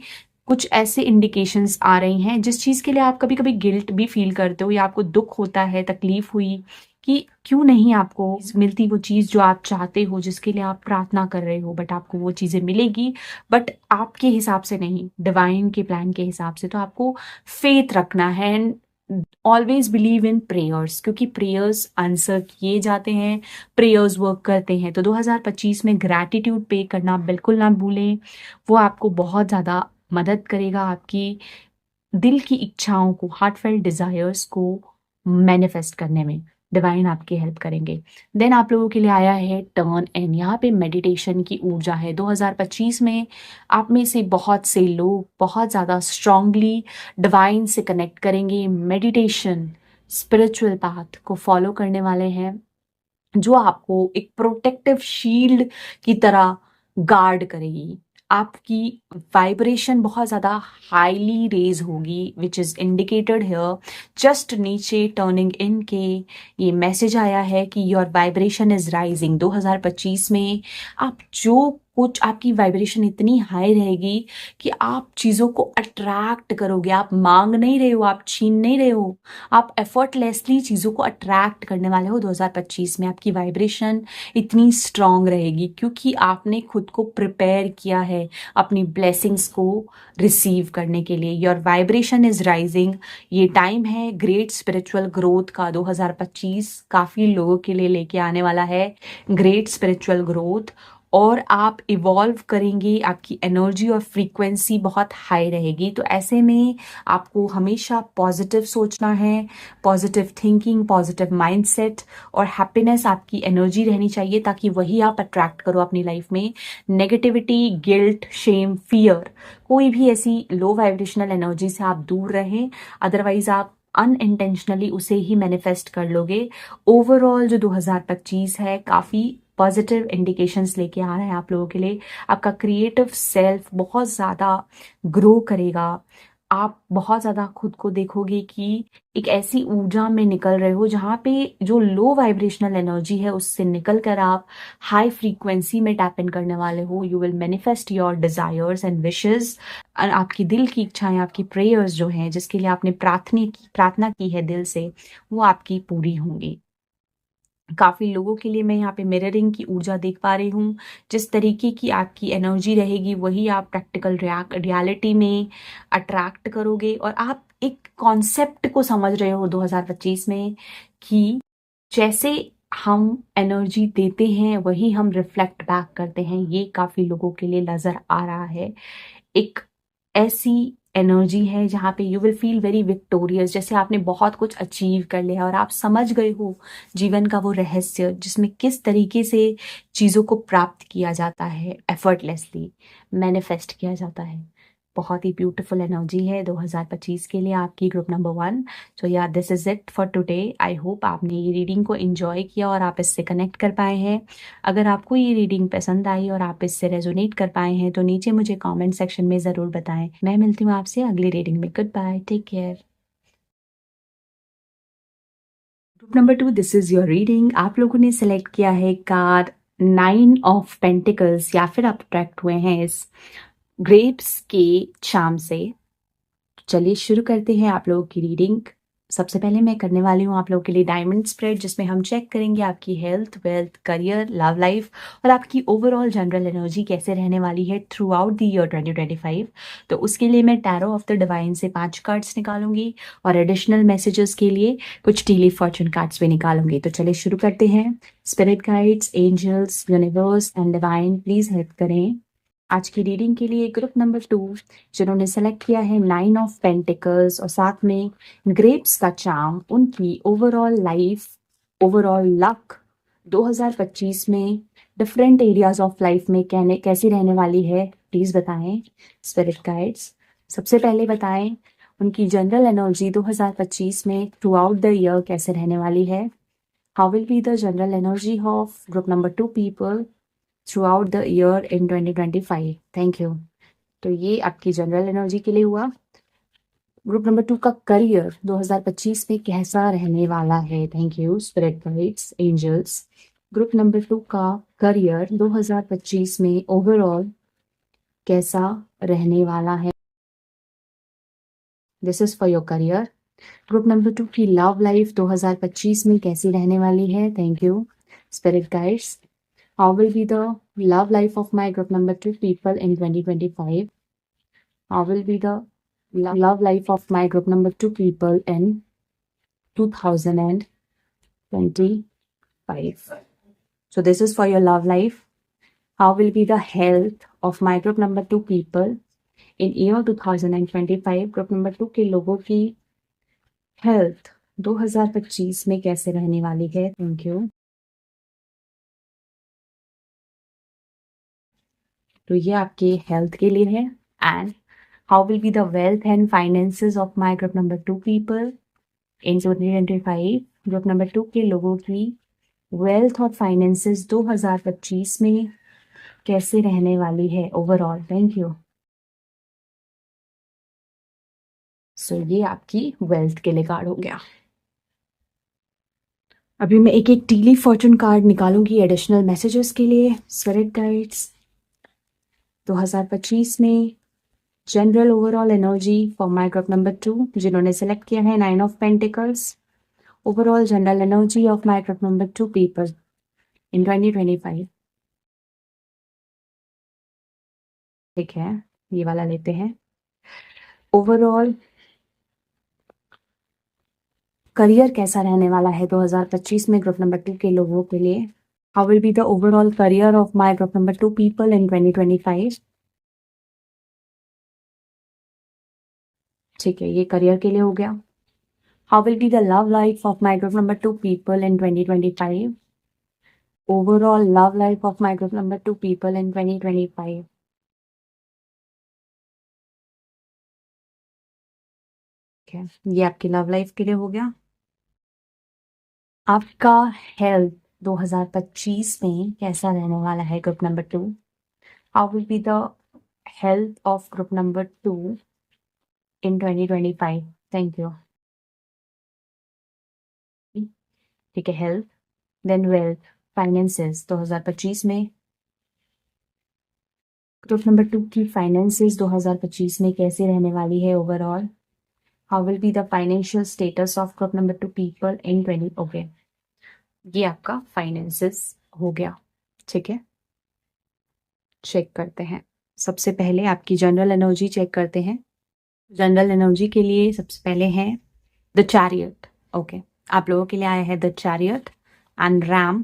कुछ ऐसे इंडिकेशंस आ रही हैं जिस चीज़ के लिए आप कभी कभी गिल्ट भी फील करते हो या आपको दुख होता है, तकलीफ हुई कि क्यों नहीं आपको मिलती वो चीज़ जो आप चाहते हो, जिसके लिए आप प्रार्थना कर रहे हो, बट आपको वो चीज़ें मिलेगी बट आपके हिसाब से नहीं, डिवाइन के प्लान के हिसाब से। तो आपको फेथ रखना है and always believe in prayers, क्योंकि प्रेयर्स आंसर किए जाते हैं, प्रेयर्स वर्क करते हैं। तो 2025 में ग्रैटिट्यूड पे करना बिल्कुल ना भूलें, वो आपको बहुत ज़्यादा मदद करेगा आपकी दिल की इच्छाओं को, हार्टफेल्ट डिजायर्स को मैनिफेस्ट करने में। डिवाइन आपकी हेल्प करेंगे। देन आप लोगों के लिए आया है टर्न एंड, यहाँ पे मेडिटेशन की ऊर्जा है। 2025 में आप में से बहुत से लोग बहुत ज़्यादा स्ट्रांगली डिवाइन से कनेक्ट करेंगे, मेडिटेशन स्पिरिचुअल पाथ को फॉलो करने वाले हैं जो आपको एक प्रोटेक्टिव शील्ड की तरह गार्ड करेगी, आपकी वाइब्रेशन बहुत ज़्यादा हाईली रेज होगी, which is indicated here. Just नीचे टर्निंग इन के ये मैसेज आया है कि योर वाइब्रेशन इज़ राइजिंग। 2025 में आप जो कुछ, आपकी वाइब्रेशन इतनी हाई रहेगी कि आप चीज़ों को अट्रैक्ट करोगे। आप मांग नहीं रहे हो, आप छीन नहीं रहे हो, आप एफर्टलेसली चीज़ों को अट्रैक्ट करने वाले हो। 2025 में आपकी वाइब्रेशन इतनी स्ट्रांग रहेगी क्योंकि आपने खुद को प्रिपेयर किया है अपनी ब्लेसिंग्स को रिसीव करने के लिए। Your vibration is rising. ये टाइम है ग्रेट स्पिरिचुअल ग्रोथ का। 2025 काफ़ी लोगों के लिए लेके आने वाला है ग्रेट स्पिरिचुअल ग्रोथ, और आप इवॉल्व करेंगे। आपकी एनर्जी और फ्रीक्वेंसी बहुत हाई रहेगी। तो ऐसे में आपको हमेशा पॉजिटिव सोचना है, पॉजिटिव थिंकिंग, पॉजिटिव माइंडसेट और हैप्पीनेस आपकी एनर्जी रहनी चाहिए, ताकि वही आप अट्रैक्ट करो अपनी लाइफ में। नेगेटिविटी, गिल्ट, शेम, फियर, कोई भी ऐसी लो वाइब्रेशनल एनर्जी से आप दूर रहें, अदरवाइज आप अनइंटेंशनली उसे ही मैनिफेस्ट कर लोगे। ओवरऑल जो 2025 है काफ़ी पॉजिटिव इंडिकेशंस लेके आ रहा है आप लोगों के लिए। आपका क्रिएटिव सेल्फ बहुत ज़्यादा ग्रो करेगा। आप बहुत ज़्यादा खुद को देखोगे कि एक ऐसी ऊर्जा में निकल रहे हो जहाँ पे जो लो वाइब्रेशनल एनर्जी है उससे निकल कर आप हाई फ्रीक्वेंसी में टैप इन करने वाले हो। You will manifest your desires and wishes. आपकी दिल की इच्छाएं, आपकी प्रेयर्स जो हैं, जिसके लिए आपने प्रार्थना की है दिल से, वो आपकी पूरी होंगी। काफ़ी लोगों के लिए मैं यहाँ पे मिररिंग की ऊर्जा देख पा रही हूँ। जिस तरीके की आपकी एनर्जी रहेगी वही आप प्रैक्टिकल रियलिटी में अट्रैक्ट करोगे। और आप एक कॉन्सेप्ट को समझ रहे हो 2025 में कि जैसे हम एनर्जी देते हैं वही हम रिफ्लेक्ट बैक करते हैं। ये काफ़ी लोगों के लिए नज़र आ रहा है। एक ऐसी एनर्जी है जहाँ पे you will feel very victorious, जैसे आपने बहुत कुछ अचीव कर लिया और आप समझ गए हो जीवन का वो रहस्य जिसमें किस तरीके से चीज़ों को प्राप्त किया जाता है, एफर्टलेसली मैनिफेस्ट किया जाता है। बहुत ही ब्यूटीफुल एनर्जी है 2025 के लिए आपकी ग्रुप नंबर 1। सो या this is it for today. I hope आपने ये रीडिंग को एंजॉय किया और आप इससे कनेक्ट कर पाए हैं। अगर आपको ये रीडिंग पसंद आई और आप इससे रेजोनेट कर पाए हैं तो नीचे मुझे कमेंट सेक्शन में ज़रूर बताएं। मैं मिलती हूँ आपसे अगली रीडिंग में। Goodbye, take care. Group number 2, this is your reading. आप लोगों ने सेलेक्ट किया है कार्ड 9 ऑफ पेंटिकल्स, या फिर आप अट्रैक्ट हुए हैं इस ग्रेप्स के चार्म से। चलिए शुरू करते हैं आप लोगों की रीडिंग। सबसे पहले मैं करने वाली हूँ आप लोगों के लिए डायमंड स्प्रेड, जिसमें हम चेक करेंगे आपकी health, wealth, career, love life और आपकी ओवरऑल जनरल एनर्जी कैसे रहने वाली है थ्रू आउट द ईयर 2025। तो उसके लिए मैं टैरो ऑफ द डिवाइन से 5 कार्ड्स निकालूंगी और एडिशनल मैसेजेस के लिए कुछ डेली फॉर्चून कार्ड्स भी निकालूंगी। तो चलिए शुरू करते हैं। Spirit guides, angels, universe and divine, please help करें आज की रीडिंग के लिए ग्रुप नंबर 2, जिन्होंने सेलेक्ट किया है 9 ऑफ पेंटिकल्स और साथ में ग्रेप्स का चार्म। उनकी ओवरऑल लाइफ, ओवरऑल लक 2025 में डिफरेंट एरियाज ऑफ लाइफ में कैसी रहने वाली है, प्लीज बताएं स्पिरिट गाइड्स। सबसे पहले बताएं उनकी जनरल एनर्जी 2025 में थ्रू आउट द ईयर कैसे रहने वाली है। How will be the general energy of group number 2 people through out the year in 2025। Thank you. तो ये आपकी जनरल एनर्जी के लिए हुआ। ग्रुप नंबर 2 का करियर 2025 में कैसा रहने वाला है। Thank you spirit guides, angels. Group number 2 का करियर 2025 में ओवरऑल कैसा रहने वाला है। This is for your career. Group number 2 की लव लाइफ 2025 में कैसी रहने वाली है। Thank you spirit guides. How will be the love life of my group number 2 people in 2025? How will be the love life of my group number 2 people in 2025? So this is for your love life. How will be the health of my group number 2 people in year 2025? Group number 2 के लोगों की health 2025 में कैसे रहने वाली है। Thank you. तो ये आपके हेल्थ के लिए है। And how will be the wealth and finances of my group number 2 people in 2025? Group number 2 के लोगों की वेल्थ और फाइनेंसेस 2025 में कैसे रहने वाली है ओवरऑल। Thank you. सो ये आपकी वेल्थ के लिए कार्ड हो गया। अभी मैं एक एक टीली फॉर्चून कार्ड निकालूंगी एडिशनल मैसेजेस के लिए। स्पिरिट गाइड्स 2025 में general overall energy for my group number 2, जिन्होंने सेलेक्ट किया है 9 of pentacles. Overall general energy of my group number 2 people in 2025। ठीक है, ये वाला लेते हैं। ओवरऑल करियर कैसा रहने वाला है 2025 में ग्रुप नंबर 2 के लोगों के लिए? How will be the overall career of my group number 2 people in 2025? ठीक है, ये करियर के लिए हो गया। How will be the love life of my group number 2 people in 2025? Overall love life of my group number 2 people in 2025। ठीक है, ये आपकी लव लाइफ के लिए हो गया। आपका हेल्थ 2025 में कैसा रहने वाला है group number 2? How will be the health of group number 2 in 2025? Thank you. ठीक है, हेल्थ, देन वेल्थ, फाइनेंसेस 2025 में ग्रुप नंबर 2 की फाइनेंसेस 2025 में कैसे रहने वाली है overall? How will be the financial status of group number 2 people in 20? Okay, ये आपका फाइनेंसेस हो गया। ठीक है, चेक करते हैं। सबसे पहले आपकी जनरल एनर्जी चेक करते हैं। जनरल एनर्जी के लिए सबसे पहले है द चैरियट। ओके, आप लोगों के लिए आया है the chariot and RAM,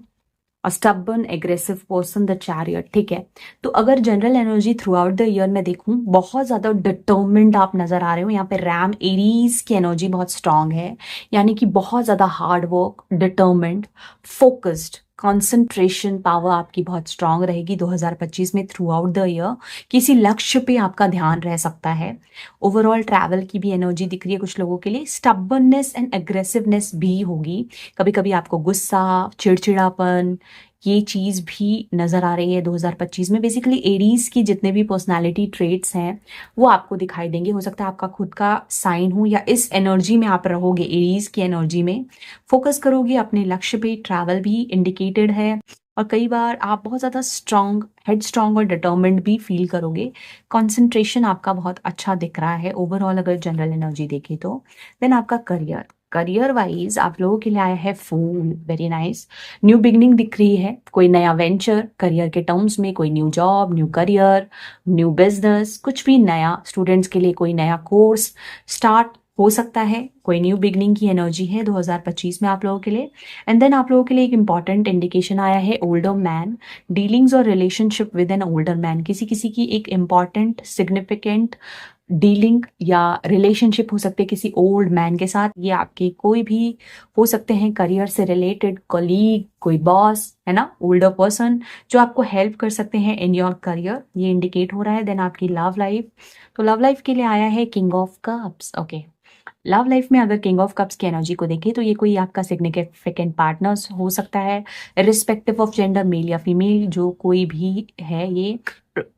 a stubborn aggressive person, the chariot. ठीक है, तो अगर general energy through out the year में देखूं, बहुत ज़्यादा डिटर्मिन्ड आप नज़र आ रहे हो। यहाँ पे रैम एरीज की एनर्जी बहुत स्ट्रांग है, यानी कि बहुत ज़्यादा hard work, determined, focused, concentration power आपकी बहुत स्ट्रांग रहेगी 2025 में थ्रू आउट द ईयर। किसी लक्ष्य पे आपका ध्यान रह सकता है। ओवरऑल ट्रैवल की भी एनर्जी दिख रही है कुछ लोगों के लिए। स्टबर्ननेस एंड एग्रेसिवनेस भी होगी, कभी कभी आपको गुस्सा, चिड़चिड़ापन, ये चीज़ भी नज़र आ रही है 2025 में। बेसिकली एरीज की जितने भी पर्सनालिटी ट्रेट्स हैं वो आपको दिखाई देंगे। हो सकता है आपका खुद का साइन हो या इस एनर्जी में आप रहोगे, एरीज की एनर्जी में फोकस करोगे अपने लक्ष्य पे। ट्रैवल भी इंडिकेटेड है, और कई बार आप बहुत ज़्यादा स्ट्रांग, हेड स्ट्रांग और डिटर्मिन्ड भी फील करोगे। कंसंट्रेशन आपका बहुत अच्छा दिख रहा है ओवरऑल अगर जनरल एनर्जी देखें तो। देन आपका करियर, करियर वाइज आप लोगों के लिए आया है फूल, वेरी नाइस। न्यू बिगनिंग दिख रही है, कोई नया वेंचर करियर के टर्म्स में, कोई new job, new career, new business, कुछ भी नया। स्टूडेंट्स के लिए कोई नया कोर्स स्टार्ट हो सकता है, कोई न्यू बिगनिंग की एनर्जी है 2025 में आप लोगों के लिए। एंड देन आप लोगों के लिए एक इंपॉर्टेंट इंडिकेशन आया है ओल्डर मैन, डीलिंग्स और relationship with an older man. किसी किसी की एक इंपॉर्टेंट सिग्निफिकेंट डीलिंग या रिलेशनशिप हो सकते हैं किसी ओल्ड मैन के साथ। ये आपके कोई भी हो सकते हैं, करियर से रिलेटेड, कलीग, कोई बॉस, है ना, ओल्डर पर्सन जो आपको हेल्प कर सकते हैं इन योर करियर, ये इंडिकेट हो रहा है। देन आपकी लव लाइफ, तो लव लाइफ के लिए आया है king of cups. Okay, love life में अगर किंग ऑफ कप्स की एनर्जी को देखें तो ये कोई आपका सिग्निफिकेंट पार्टनर्स हो सकता है, रिस्पेक्टिव ऑफ जेंडर, मेल या फीमेल, जो कोई भी है। ये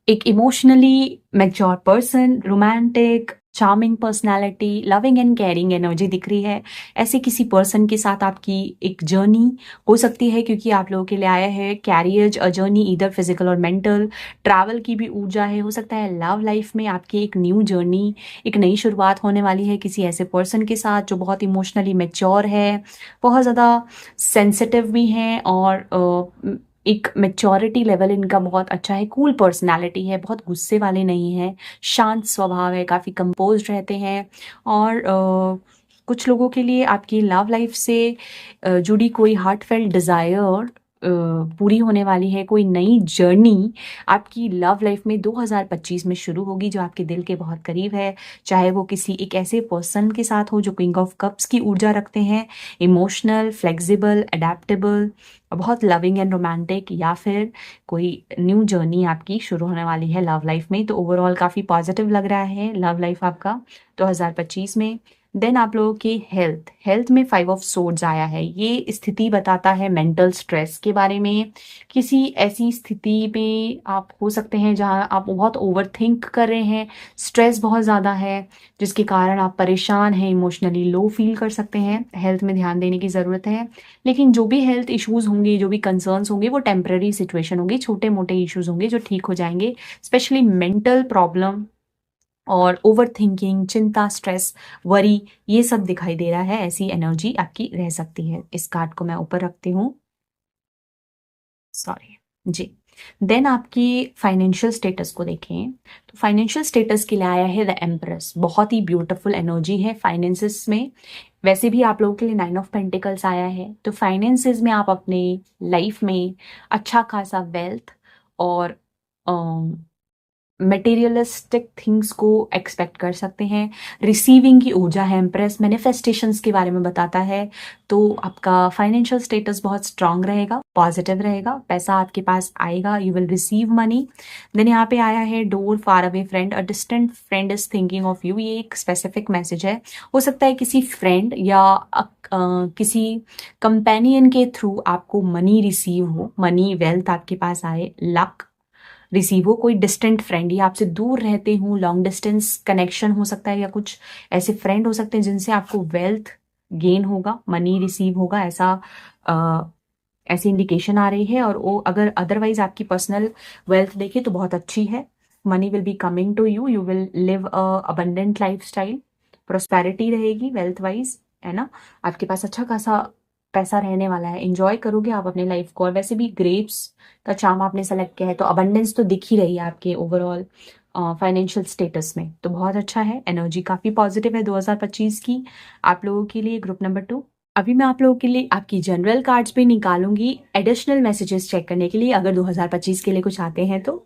एक emotionally mature person, romantic, charming personality, loving and caring energy दिख रही है। ऐसे किसी पर्सन के साथ आपकी एक जर्नी हो सकती है, क्योंकि आप लोगों के लिए आया है कैरियर्स, अ जर्नी इधर फिजिकल और मेंटल। ट्रैवल की भी ऊर्जा है। हो सकता है लव लाइफ में आपकी एक न्यू जर्नी, एक नई शुरुआत होने वाली है किसी ऐसे पर्सन के साथ जो बहुत इमोशनली मैच्योर है, बहुत ज़्यादा सेंसिटिव भी हैं, और एक मैच्योरिटी लेवल इनका बहुत अच्छा है। कूल पर्सनालिटी है, बहुत गुस्से वाले नहीं हैं, शांत स्वभाव है, काफ़ी कंपोज्ड रहते हैं। और कुछ लोगों के लिए आपकी लव लाइफ से जुड़ी कोई हार्टफेल्ट डिज़ायर पूरी होने वाली है। कोई नई जर्नी आपकी लव लाइफ में 2025 में शुरू होगी जो आपके दिल के बहुत करीब है। चाहे वो किसी एक ऐसे पर्सन के साथ हो जो किंग ऑफ कप्स की ऊर्जा रखते हैं, इमोशनल, फ्लेक्सिबल, अडेप्टेबल, बहुत लविंग एंड रोमांटिक, या फिर कोई न्यू जर्नी आपकी शुरू होने वाली है लव लाइफ में। तो ओवरऑल काफ़ी पॉजिटिव लग रहा है लव लाइफ आपका 2025 में। देन आप लोगों की हेल्थ, हेल्थ में 5 ऑफ सोर्ड्स आया है। ये स्थिति बताता है मेंटल स्ट्रेस के बारे में। किसी ऐसी स्थिति में आप हो सकते हैं जहां आप बहुत ओवरथिंक कर रहे हैं, स्ट्रेस बहुत ज़्यादा है, जिसके कारण आप परेशान हैं, इमोशनली लो फील कर सकते हैं। हेल्थ में ध्यान देने की ज़रूरत है। लेकिन जो भी हेल्थ इश्यूज़ होंगे, जो भी कंसर्न्स होंगे, वो टेम्पररी सिचुएशन होंगे, छोटे मोटे इश्यूज़ होंगे जो ठीक हो जाएंगे। स्पेशली मेंटल प्रॉब्लम और ओवरथिंकिंग, चिंता, स्ट्रेस, वरी, ये सब दिखाई दे रहा है। ऐसी एनर्जी आपकी रह सकती है। इस कार्ड को मैं ऊपर रखती हूँ, सॉरी जी। देन आपकी फाइनेंशियल स्टेटस को देखें तो फाइनेंशियल स्टेटस के लिए आया है द एम्प्रेस। बहुत ही ब्यूटीफुल एनर्जी है फाइनेंसेस में। वैसे भी आप लोगों के लिए 9 ऑफ पेंटिकल्स आया है, तो फाइनेंसेस में आप अपने लाइफ में अच्छा खासा वेल्थ और मटेरियलिस्टिक थिंग्स को एक्सपेक्ट कर सकते हैं। रिसीविंग की ऊर्जा है, एम्प्रेस मैनिफेस्टेशंस के बारे में बताता है। तो आपका फाइनेंशियल स्टेटस बहुत स्ट्रांग रहेगा, पॉजिटिव रहेगा, पैसा आपके पास आएगा, you will receive money. Then यहाँ पे आया है door, far away friend, a distant friend is thinking of you. ये एक स्पेसिफिक मैसेज है। हो सकता है किसी फ्रेंड या किसी कंपेनियन के थ्रू आपको मनी रिसीव हो, मनी वेल्थ आपके पास आए, लक रिसीव हो। कोई डिस्टेंट फ्रेंड या आपसे दूर रहते हो, लॉन्ग डिस्टेंस कनेक्शन हो सकता है, या कुछ ऐसे फ्रेंड हो सकते हैं जिनसे आपको वेल्थ गेन होगा, मनी रिसीव होगा, ऐसी इंडिकेशन आ रही है। और वो अगर अदरवाइज आपकी पर्सनल वेल्थ देखे तो बहुत अच्छी है। Money will be coming to you, you will live a abundant life style, prosperity रहेगी वेल्थ वाइज, है ना। आपके पास अच्छा खासा पैसा रहने वाला है, एंजॉय करोगे आप अपने लाइफ को। और वैसे भी ग्रेप्स का चार्म आपने सेलेक्ट किया है, तो अबंडेंस तो दिख ही रही है आपके ओवरऑल फाइनेंशियल स्टेटस में। तो बहुत अच्छा है, एनर्जी काफी पॉजिटिव है 2025 की आप लोगों के लिए। ग्रुप नंबर 2, अभी मैं आप लोगों के लिए आपकी जनरल कार्ड्स पे निकालूंगी एडिशनल मैसेजेस चेक करने के लिए, अगर 2025 के लिए कुछ आते हैं तो।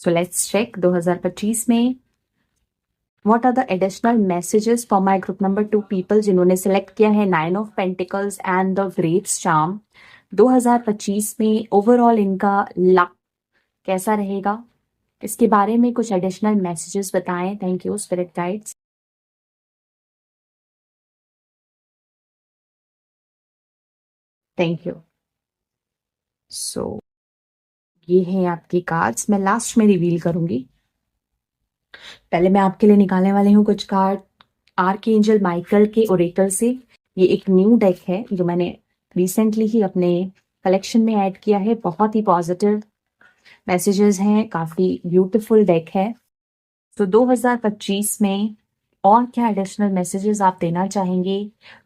सो लेट्स चेक 2025 में what are the additional messages for my group number 2 people जिन्होंने सेलेक्ट किया है 9 of pentacles and the grapes charm. 2025 में ओवरऑल इनका लक कैसा रहेगा, इसके बारे में कुछ एडिशनल मैसेजेस बताएं। Thank you spirit guides. Thank you. So ये हैं आपकी कार्ड्स, मैं लास्ट में रिवील करूंगी। पहले मैं आपके लिए निकालने वाली हूँ कुछ कार्ड आर्कएंजल माइकल के ओरेकल से। ये एक न्यू डेक है जो मैंने रिसेंटली ही अपने कलेक्शन में ऐड किया है। बहुत ही पॉजिटिव मैसेजेस हैं, काफी ब्यूटीफुल डेक है। तो 2025 में और क्या एडिशनल मैसेजेस आप देना चाहेंगे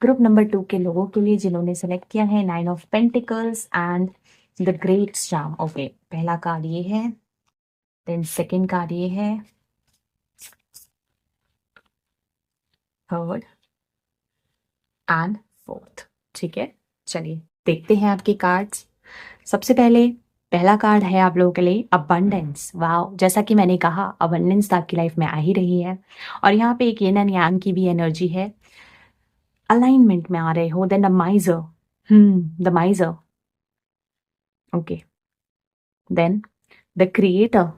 ग्रुप नंबर 2 के लोगों के लिए जिन्होंने सेलेक्ट किया है 9 of pentacles and the great charm. Okay, पहला कार्ड ये है, देन सेकंड कार्ड ये है, थर्ड एंड फोर्थ। ठीक है, चलिए देखते हैं आपके कार्ड्स। सबसे पहले पहला कार्ड है आप लोगों के लिए अबंडेंस। वाओ, जैसा कि मैंने कहा अबंडेंस तो आपकी लाइफ में आ ही रही है। और यहाँ पे एक येन एंड यांग की भी एनर्जी है, अलाइनमेंट में आ रहे हो। Then the miser, the miser, okay. Then the creator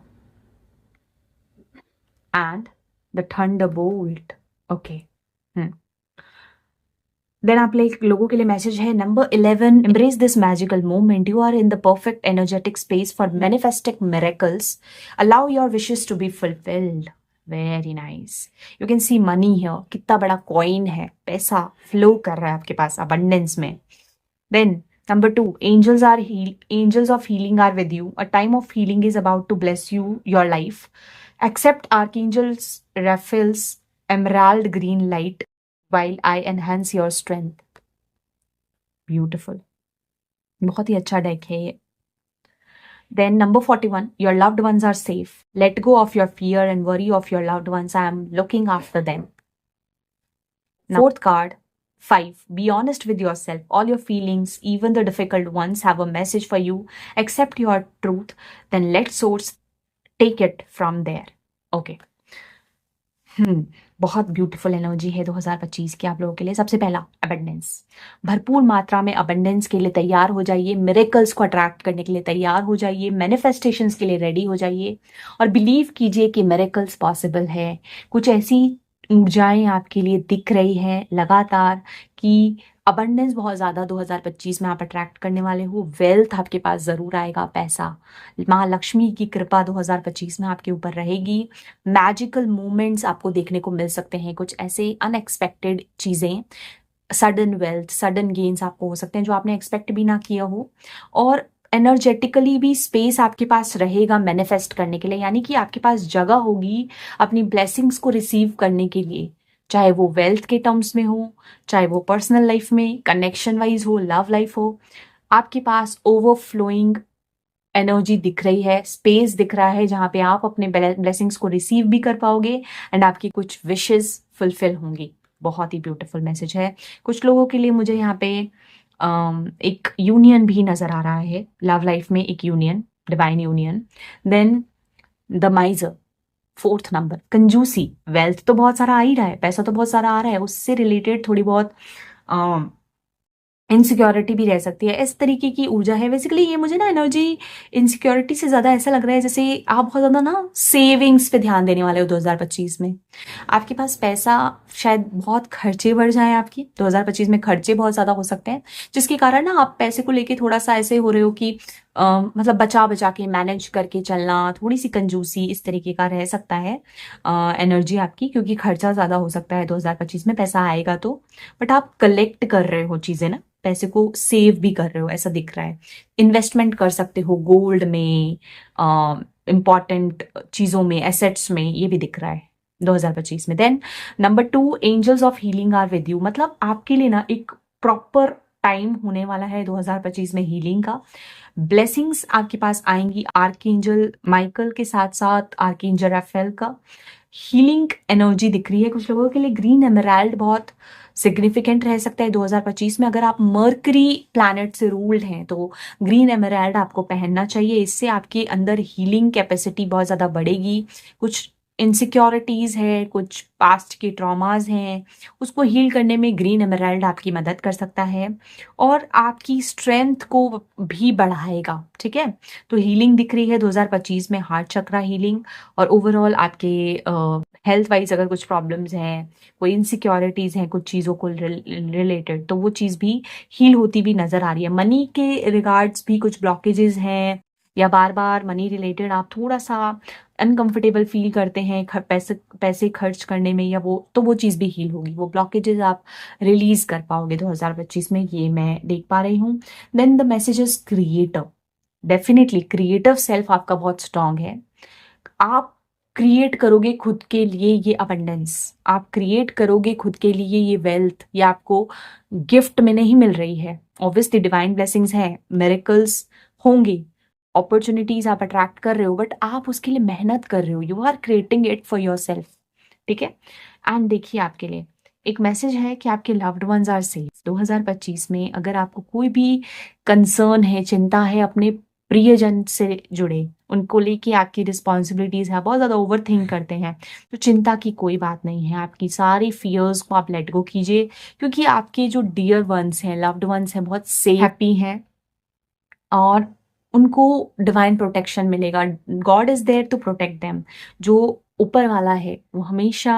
and the thunderbolt, okay. Then आप लोगों के लिए मैसेज है number 11, embrace this magical moment, you are in the perfect energetic space for manifesting miracles, allow your wishes to be fulfilled। Very nice, you can see money है, कितना बड़ा coin है, पैसा फ्लो कर रहा है आपके पास अबंडेंस में। Then number 2, angels of healing are with you, a time of healing is about to bless you your life, accept archangels Raphael's emerald green light while I enhance your strength। Beautiful, बहुत ही अच्छा deck है ये। Then number 41, your loved ones are safe, let go of your fear and worry of your loved ones, I am looking after them। Fourth card 5, be honest with yourself, all your feelings, even the difficult ones, have a message for you, accept your truth, then let source take it from there। okay, बहुत beautiful energy है 2025 की आप लोगों के लिए। सबसे पहला abundance, भरपूर मात्रा में अबंडेंस के लिए तैयार हो जाइए, मिरेकल्स को अट्रैक्ट करने के लिए तैयार हो जाइए, मैनिफेस्टेशंस के लिए रेडी हो जाइए और बिलीव कीजिए कि मिरेकल्स पॉसिबल है। कुछ ऐसी ऊर्जाएं आपके लिए दिख रही है लगातार कि अबंडेंस बहुत ज़्यादा 2025 में आप अट्रैक्ट करने वाले हो। वेल्थ आपके पास ज़रूर आएगा, पैसा, माँ लक्ष्मी की कृपा 2025 में आपके ऊपर रहेगी। मैजिकल मोमेंट्स आपको देखने को मिल सकते हैं, कुछ ऐसे अनएक्सपेक्टेड चीज़ें, सडन वेल्थ, सडन गेन्स आपको हो सकते हैं जो आपने एक्सपेक्ट भी ना किया हो। और एनर्जेटिकली भी स्पेस आपके पास रहेगा मैनिफेस्ट करने के लिए, यानी कि आपके पास जगह होगी अपनी ब्लेसिंग्स को रिसीव करने के लिए, चाहे वो वेल्थ के टर्म्स में हो, चाहे वो पर्सनल लाइफ में, कनेक्शन वाइज हो, लव लाइफ हो। आपके पास ओवरफ्लोइंग एनर्जी दिख रही है, स्पेस दिख रहा है जहां पे आप अपने ब्लेसिंग्स को रिसीव भी कर पाओगे एंड आपकी कुछ विशेस फुलफिल होंगी। बहुत ही ब्यूटीफुल मैसेज है। कुछ लोगों के लिए मुझे यहाँ पे एक यूनियन भी नजर आ रहा है, लव लाइफ में एक union, divine union. Then the miser, fourth number, कंजूसी। वेल्थ तो बहुत सारा आ ही रहा है, पैसा तो बहुत सारा आ रहा है, उससे रिलेटेड थोड़ी बहुत इनसिक्योरिटी भी रह सकती है। इस तरीके की ऊर्जा है। बेसिकली ये मुझे ना एनर्जी इनसिक्योरिटी से ज़्यादा ऐसा लग रहा है जैसे आप बहुत ज़्यादा ना सेविंग्स पे ध्यान देने वाले हो 2025 में। आपके पास पैसा, शायद बहुत खर्चे बढ़ जाए आपकी 2025 में, खर्चे बहुत ज़्यादा हो सकते हैं जिसके कारण ना आप पैसे को लेके थोड़ा सा ऐसे हो रहे हो कि मतलब बचा बचा के मैनेज करके चलना, थोड़ी सी कंजूसी, इस तरीके का रह सकता है एनर्जी आपकी, क्योंकि खर्चा ज़्यादा हो सकता है 2025 में। पैसा आएगा तो, बट आप कलेक्ट कर रहे हो चीज़ें ना, पैसे को सेव भी कर रहे हो, ऐसा दिख रहा है। इन्वेस्टमेंट कर सकते हो गोल्ड में, इंपॉर्टेंट चीज़ों में, एसेट्स में, ये भी दिख रहा है 2025 में। Then number 2, angels of healing are with you. मतलब आपके लिए ना एक प्रॉपर टाइम होने वाला है 2025 में हीलिंग का। ब्लेसिंग्स आपके पास आएंगी आर्कएंजल माइकल के साथ साथ आर्कएंजल राफेल का। हीलिंग एनर्जी दिख रही है कुछ लोगों के लिए। ग्रीन एमराल्ड बहुत सिग्निफिकेंट रह सकता है 2025 में। अगर आप मर्करी प्लैनेट से रूल्ड हैं तो ग्रीन एमराल्ड आपको पहनना चाहिए। इससे आपके अंदर हीलिंग कैपेसिटी बहुत ज़्यादा बढ़ेगी। कुछ इनसिक्योरिटीज़ है, कुछ पास्ट के ट्रॉमाज हैं, उसको हील करने में ग्रीन एमराल्ड आपकी मदद कर सकता है और आपकी स्ट्रेंथ को भी बढ़ाएगा। ठीक है, तो हीलिंग दिख रही है 2025 में, हार्ट चक्रा हीलिंग। और ओवरऑल आपके हेल्थ वाइज अगर कुछ प्रॉब्लम्स हैं, कोई इनसिक्योरिटीज हैं कुछ चीज़ों को रिलेटेड, तो वो चीज़ भी हील होती भी नजर आ रही है। मनी के रिगार्ड्स भी कुछ ब्लॉकेजेस हैं, या बार बार मनी रिलेटेड आप थोड़ा सा अनकंफर्टेबल फील करते हैं पैसे पैसे खर्च करने में, या वो चीज़ भी हील होगी। वो ब्लॉकेजेस आप रिलीज कर पाओगे 2025 में, ये मैं देख पा रही हूँ। Then the messages creator, definitely creative self आपका बहुत स्ट्रांग है। आप क्रिएट करोगे खुद के लिए ये अबंडेंस, आप क्रिएट करोगे खुद के लिए ये वेल्थ। ये आपको गिफ्ट में नहीं मिल रही है, ऑब्वियसली डिवाइन ब्लेसिंग्स हैं, मिरेकल्स होंगे, अपॉर्चुनिटीज आप अट्रैक्ट कर रहे हो, बट आप उसके लिए मेहनत कर रहे हो। You are creating it for yourself. ठीक है, एंड देखिए आपके लिए एक मैसेज है कि आपके लव्ड वंस आर सेफ 2025 में। अगर आपको कोई भी कंसर्न है, चिंता है अपने प्रियजन से जुड़े, उनको लेके आपकी रिस्पॉन्सिबिलिटीज है, बहुत ज्यादा ओवर थिंक करते हैं, तो चिंता की कोई बात नहीं है। आपकी सारी फियर्स को आप लेट गो कीजिए, क्योंकि आपके जो डियर वंस हैं, लव्ड वंस हैं, बहुत सेफ हैप्पी हैं और उनको डिवाइन प्रोटेक्शन मिलेगा। God is there to protect them. जो ऊपर वाला है वो हमेशा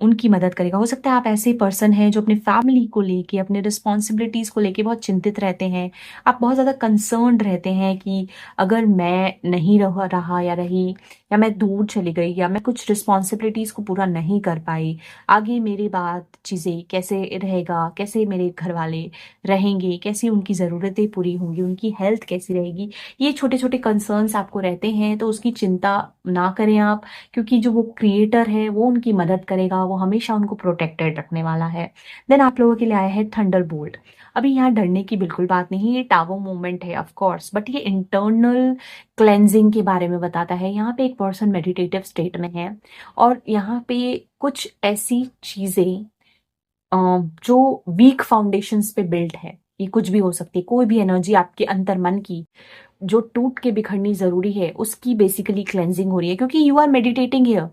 उनकी मदद करेगा। हो सकता है आप ऐसे पर्सन हैं जो अपने फैमिली को लेके, अपने रिस्पॉन्सिबिलिटीज को लेके बहुत चिंतित रहते हैं। आप बहुत ज़्यादा कंसर्न्ड रहते हैं कि अगर मैं नहीं रहा या रही, या मैं दूर चली गई, या मैं कुछ रिस्पॉन्सिबिलिटीज को पूरा नहीं कर पाई, आगे मेरे बाद चीज़ें कैसे रहेगा, कैसे मेरे घर वाले रहेंगे, कैसी उनकी ज़रूरतें पूरी होंगी, उनकी हेल्थ कैसी रहेगी। ये छोटे छोटे कंसर्न्स आपको रहते हैं, तो उसकी चिंता ना करें आप, क्योंकि जो वो क्रिएटर है वो उनकी मदद करेगा, वो हमेशा उनको प्रोटेक्टेड रखने वाला है। देन आप लोगों के लिए आया है थंडर बोल्ट। अभी यहाँ डरने की बिल्कुल बात नहीं, ये टावो मूवमेंट है ऑफ कोर्स, बट ये इंटरनल क्लेंजिंग के बारे में बताता है। यहाँ पे एक पर्सन मेडिटेटिव स्टेट में है और यहाँ पे कुछ ऐसी चीजें जो वीक फाउंडेशंस पे बिल्ड है, ये कुछ भी हो सकती है, कोई भी एनर्जी आपके अंतर मन की जो टूट के बिखरनी जरूरी है, उसकी बेसिकली क्लेंजिंग हो रही है, क्योंकि you are meditating here.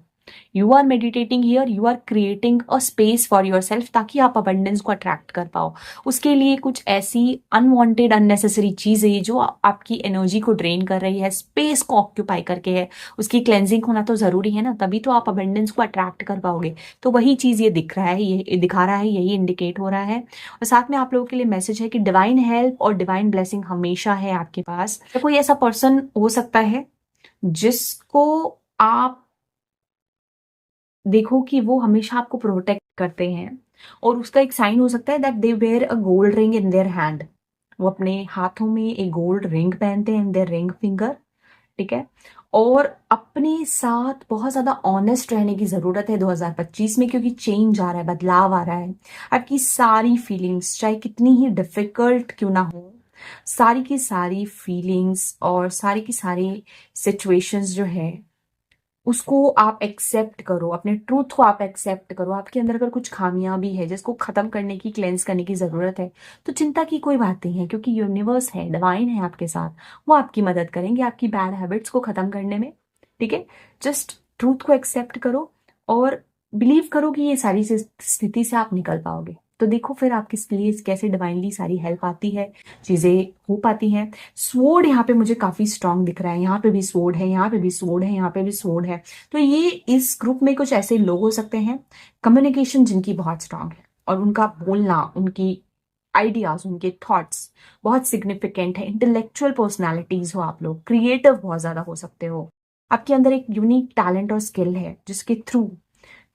You are meditating here, you are creating a space for yourself, ताकि आप अबंडेंस को अट्रैक्ट कर पाओ। उसके लिए कुछ ऐसी अनवांटेड अननेसेसरी चीजें जो आपकी एनर्जी को ड्रेन कर रही है, स्पेस को ऑक्यूपाई करके है, उसकी क्लेंजिंग होना तो जरूरी है ना, तभी तो आप अबंडेंस को अट्रैक्ट कर पाओगे। तो वही चीज ये दिख रहा है, ये दिखा रहा है, यही इंडिकेट हो रहा है। और साथ में आप लोगों के लिए मैसेज है कि डिवाइन हेल्प और डिवाइन ब्लेसिंग हमेशा है आपके पास। तो कोई ऐसा पर्सन हो सकता है जिसको आप देखो कि वो हमेशा आपको प्रोटेक्ट करते हैं, और उसका एक साइन हो सकता है that they wear a gold ring in their hand. वो अपने हाथों में एक गोल्ड रिंग पहनते हैं इन देयर रिंग फिंगर, ठीक है। और अपने साथ बहुत ज्यादा ऑनेस्ट रहने की जरूरत है 2025 में, क्योंकि चेंज आ रहा है, बदलाव आ रहा है। आपकी सारी फीलिंग्स चाहे कितनी ही डिफिकल्ट क्यों ना हो, सारी की सारी फीलिंग्स और सारी की सारी सिचुएशंस जो है उसको आप एक्सेप्ट करो, अपने ट्रूथ को आप एक्सेप्ट करो। आपके अंदर अगर कुछ खामियां भी है जिसको खत्म करने की, क्लेंस करने की जरूरत है, तो चिंता की कोई बात नहीं है, क्योंकि यूनिवर्स है, डिवाइन है आपके साथ। वो आपकी मदद करेंगे आपकी बैड हैबिट्स को खत्म करने में, ठीक है। जस्ट ट्रूथ को एक्सेप्ट करो और बिलीव करो कि ये सारी स्थिति से आप निकल पाओगे। तो देखो फिर आपके लिए कैसे डिवाइनली सारी हेल्प आती है, चीजें हो पाती हैं। स्वॉर्ड यहाँ पे मुझे काफी स्ट्रांग दिख रहा है, यहाँ पे भी स्वॉर्ड है, यहाँ पे भी स्वॉर्ड है, यहाँ पे भी स्वॉर्ड है। तो ये इस ग्रुप में कुछ ऐसे लोग हो सकते हैं, कम्युनिकेशन जिनकी बहुत स्ट्रांग है, और उनका बोलना, उनकी आइडियाज, उनके थॉट्स बहुत सिग्निफिकेंट है। इंटेलेक्चुअल पर्सनैलिटीज हो आप लोग, क्रिएटिव बहुत ज्यादा हो सकते हो। आपके अंदर एक यूनिक टैलेंट और स्किल है जिसके थ्रू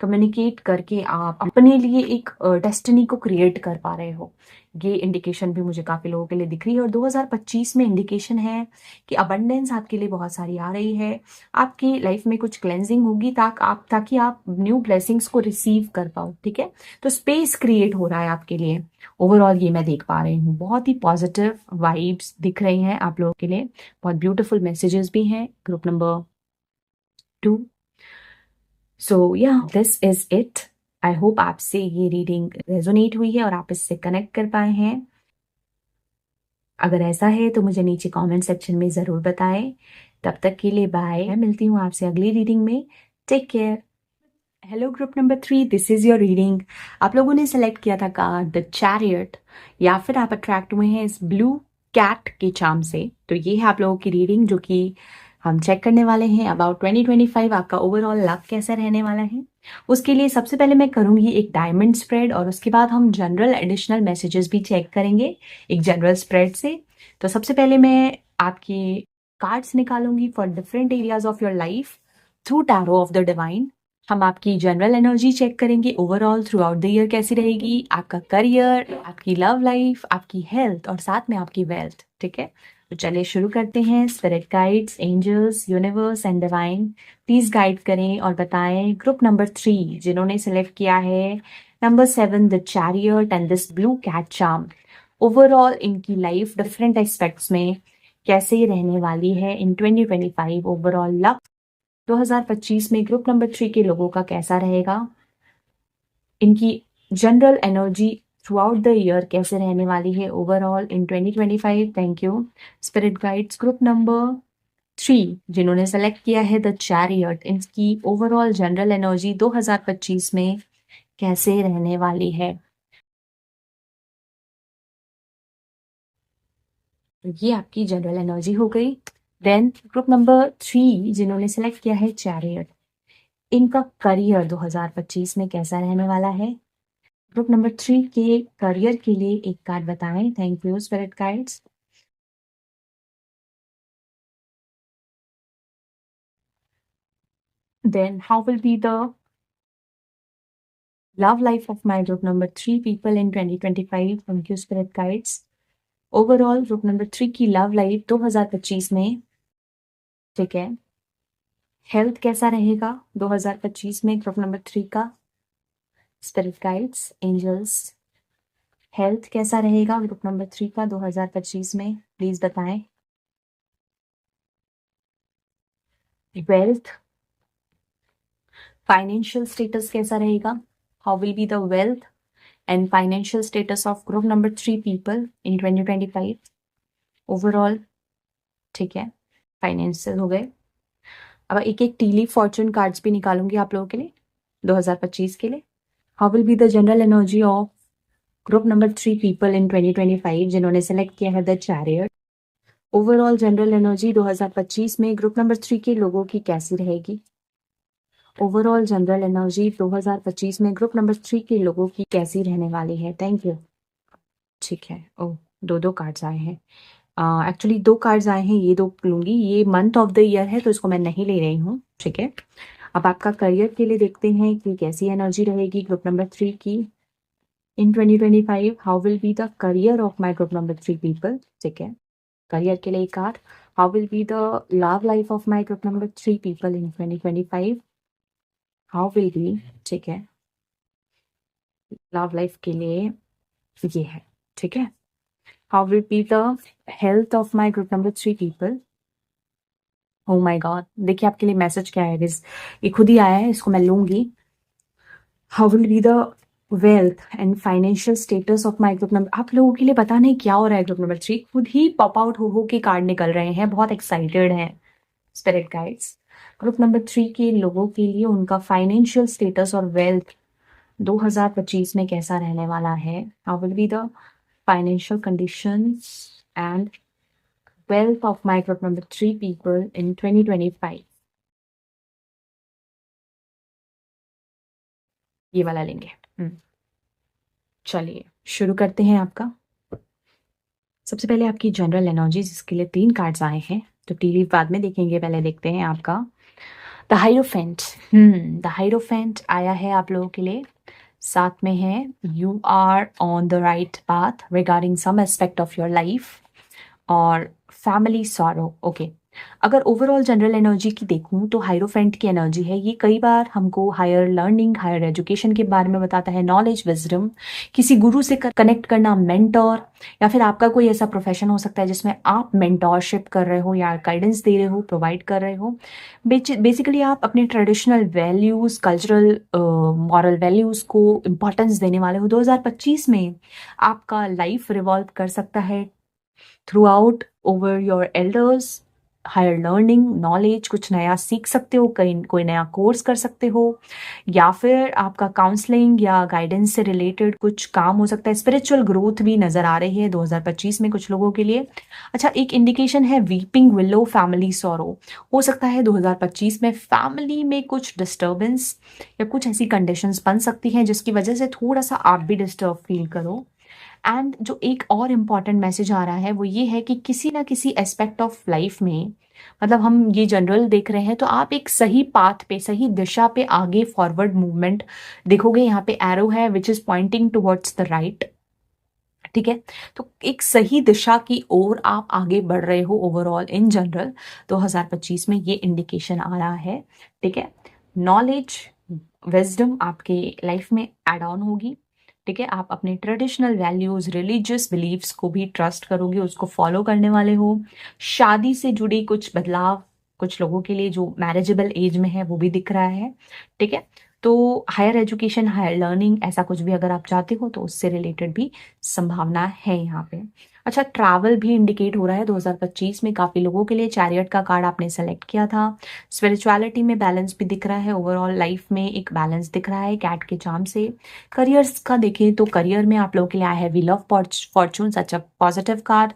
कम्युनिकेट करके आप अपने लिए एक डेस्टिनी को क्रिएट कर पा रहे हो। ये इंडिकेशन भी मुझे काफी लोगों के लिए दिख रही है। और 2025 में इंडिकेशन है कि अबंडेंस आपके लिए बहुत सारी आ रही है। आपकी लाइफ में कुछ क्लेंजिंग होगी ताकि आप न्यू ब्लेसिंग्स को रिसीव कर पाओ, ठीक है। तो स्पेस क्रिएट हो रहा है आपके लिए। ओवरऑल ये मैं देख पा रही हूँ, बहुत ही पॉजिटिव वाइब्स दिख रही हैं आप लोगों के लिए। बहुत ब्यूटीफुल मैसेजेस भी हैं ग्रुप नंबर 2। सो या this is it. I hope आपसे ये रीडिंग रेजोनेट हुई है और आप इससे कनेक्ट कर पाए हैं। अगर ऐसा है तो मुझे नीचे कमेंट सेक्शन में जरूर बताएं। तब तक के लिए बाय, मैं मिलती हूँ आपसे अगली रीडिंग में। Take care. Hello group number 3, this is your reading. आप लोगों ने सेलेक्ट किया था कार्ड द चैरियट, या फिर आप अट्रैक्ट हुए हैं इस ब्लू कैट के चार्म से। तो ये है आप लोगों की रीडिंग जो कि हम चेक करने वाले हैं अबाउट 2025 आपका ओवरऑल लक कैसा रहने वाला है। उसके लिए सबसे पहले मैं करूंगी एक डायमंड स्प्रेड, और उसके बाद हम जनरल एडिशनल मैसेजेस भी चेक करेंगे एक जनरल स्प्रेड से। तो सबसे पहले मैं आपकी कार्ड्स निकालूंगी for different areas of your life through tarot of the divine. हम आपकी जनरल एनर्जी चेक करेंगे overall throughout the year कैसी रहेगी, आपका करियर, आपकी लव लाइफ, आपकी हेल्थ और साथ में आपकी वेल्थ, ठीक है। तो चलिए शुरू करते हैं। Spirit guides, angels, universe and divine please guide करें और बताएं ग्रुप नंबर 3 जिन्होंने सेलेक्ट किया है number 7 the chariot and this blue cat charm, overall इनकी लाइफ डिफरेंट एस्पेक्ट्स में कैसे रहने वाली है इन 2025। ओवरऑल लक 2025 में ग्रुप नंबर 3 के लोगों का कैसा रहेगा, इनकी general energy through out the year कैसे रहने वाली है overall in 2025। Thank you spirit guides. Group number 3 जिन्होंने सेलेक्ट किया है द चैरियट, इनकी ओवरऑल जनरल एनर्जी 2025 में कैसे रहने वाली है। तो ये आपकी जनरल एनर्जी हो गई। देन ग्रुप नंबर 3 जिन्होंने सेलेक्ट किया है चैरियट, इनका करियर 2025 में कैसा रहने वाला है। ग्रुप नंबर 3 के करियर के लिए एक कार्ड बताएं। Thank you spirit guides. Then how will be the love life of my group number 3 people in 2025। Thank you spirit guides. Overall group number 3 की लव लाइफ 2025 में, ठीक है। हेल्थ कैसा रहेगा 2025 में ग्रुप नंबर 3 का, स्पिरिट गाइड्स, एंजल्स। हेल्थ कैसा रहेगा ग्रुप नंबर 3 का 2025 में, प्लीज बताएं। वेल्थ, फाइनेंशियल स्टेटस कैसा रहेगा, how will be the wealth and financial status of group number 3 people in 2025 overall, ठीक है। फाइनेंशियल हो गए। अब एक एक टी लीफ फॉर्चून कार्ड्स भी निकालूंगी आप लोगों के लिए 2025 के लिए। How will be the general energy of group number 3 people in 2025 जिन्होंने सेलेक्ट किया है the chariot. Overall general energy 2025 में ग्रुप नंबर 3 के लोगों की कैसी रहेगी? ओवरऑल जनरल एनर्जी 2025 में ग्रुप नंबर 3 के लोगों की कैसी रहने वाली है? Thank you. ठीक है। ओ, दो कार्ड्स आए हैं। एक्चुअली 2 कार्ड्स आए हैं, ये 2 लूंगी। ये मंथ ऑफ द ईयर है तो इसको मैं नहीं ले रही हूँ। ठीक है। अब आपका करियर के लिए देखते हैं कि कैसी एनर्जी रहेगी ग्रुप नंबर 3 की इन 2025। How will be the career of my group number 3 people. ठीक है। करियर के लिए card, how will be the love life of my group number 3 people in 2025। How will B, ठीक है, लव लाइफ के लिए ये है। ठीक है। How will be the health of my group number 3 people. Oh my God, देखिए आपके लिए मैसेज क्या है। ये खुद ही आया है, इसको मैं लूंगी। How will be the wealth and financial status of my group number. आप लोगों के लिए पता नहीं क्या हो रहा है, ग्रुप नंबर 3 खुद ही पॉप आउट हो के कार्ड निकल रहे हैं, बहुत एक्साइटेड हैं स्पिरिट गाइड्स। ग्रुप नंबर 3 के लोगों के लिए उनका फाइनेंशियल स्टेटस और वेल्थ 2025 में कैसा रहने वाला है? How will be the financial conditions and wealth of my group number 3 people in 2025। ये वाला लेंगे। चलिए शुरू करते हैं आपका। सबसे पहले आपकी जनरल एनर्जी जिसके लिए 3 कार्ड्स आए हैं, तो टी लीफ बाद में देखेंगे, पहले देखते हैं आपका द हाइरोफेंट। द हाइरोफेंट आया है आप लोगों के लिए, साथ में है you are on the right path regarding some aspect of your life और फैमिली सॉरो। ओके। अगर ओवरऑल जनरल एनर्जी की देखूं तो हायरोफेंट की एनर्जी है, ये कई बार हमको हायर लर्निंग, हायर एजुकेशन के बारे में बताता है, नॉलेज, विजडम, किसी गुरु से कनेक्ट करना, मेंटोर, या फिर आपका कोई ऐसा प्रोफेशन हो सकता है जिसमें आप मेंटोरशिप कर रहे हो या गाइडेंस दे रहे हो, प्रोवाइड कर रहे हो। बेसिकली आप अपने traditional values, cultural moral values को इम्पोर्टेंस देने वाले हो। 2025 में आपका लाइफ रिवॉल्व कर सकता है throughout over your elders, higher learning, knowledge, कुछ नया सीख सकते हो, कोई नया कोर्स कर सकते हो, या फिर आपका काउंसलिंग या गाइडेंस से रिलेटेड कुछ काम हो सकता है। स्पिरिचुअल ग्रोथ भी नजर आ रही है 2025 में कुछ लोगों के लिए। अच्छा, एक इंडिकेशन है वीपिंग विलो, फैमिली सॉरो। हो सकता है 2025 में फैमिली में कुछ डिस्टर्बेंस या कुछ ऐसी कंडीशंस बन सकती हैं जिसकी वजह से थोड़ा सा आप भी डिस्टर्ब फील करो। एंड जो एक और इम्पॉर्टेंट मैसेज आ रहा है वो ये है कि किसी ना किसी एस्पेक्ट ऑफ लाइफ में, मतलब हम ये जनरल देख रहे हैं, तो आप एक सही पाथ पे, सही दिशा पे आगे फॉरवर्ड मूवमेंट देखोगे। यहाँ पे एरो है which is pointing towards the right. ठीक है। तो एक सही दिशा की ओर आप आगे बढ़ रहे हो ओवरऑल इन जनरल 2025 में, ये इंडिकेशन आ रहा है। ठीक है। नॉलेज, विजडम आपके लाइफ में एड ऑन होगी। ठीक है। आप अपने ट्रेडिशनल वैल्यूज, रिलीजियस बिलीव्स को भी ट्रस्ट करोगे, उसको फॉलो करने वाले हो। शादी से जुड़ी कुछ बदलाव कुछ लोगों के लिए जो मैरिजेबल एज में है वो भी दिख रहा है। ठीक है। तो हायर एजुकेशन, हायर लर्निंग, ऐसा कुछ भी अगर आप चाहते हो तो उससे रिलेटेड भी संभावना है यहाँ पे। अच्छा, ट्रैवल भी इंडिकेट हो रहा है 2025 में काफी लोगों के लिए। चैरियट का कार्ड आपने सेलेक्ट किया था। स्पिरिचुअलिटी में बैलेंस भी दिख रहा है, ओवरऑल लाइफ में एक बैलेंस दिख रहा है कैट के चार्म से। करियर्स का देखें तो करियर में आप लोगों के लिए आया है wheel of Fortune, such a positive card.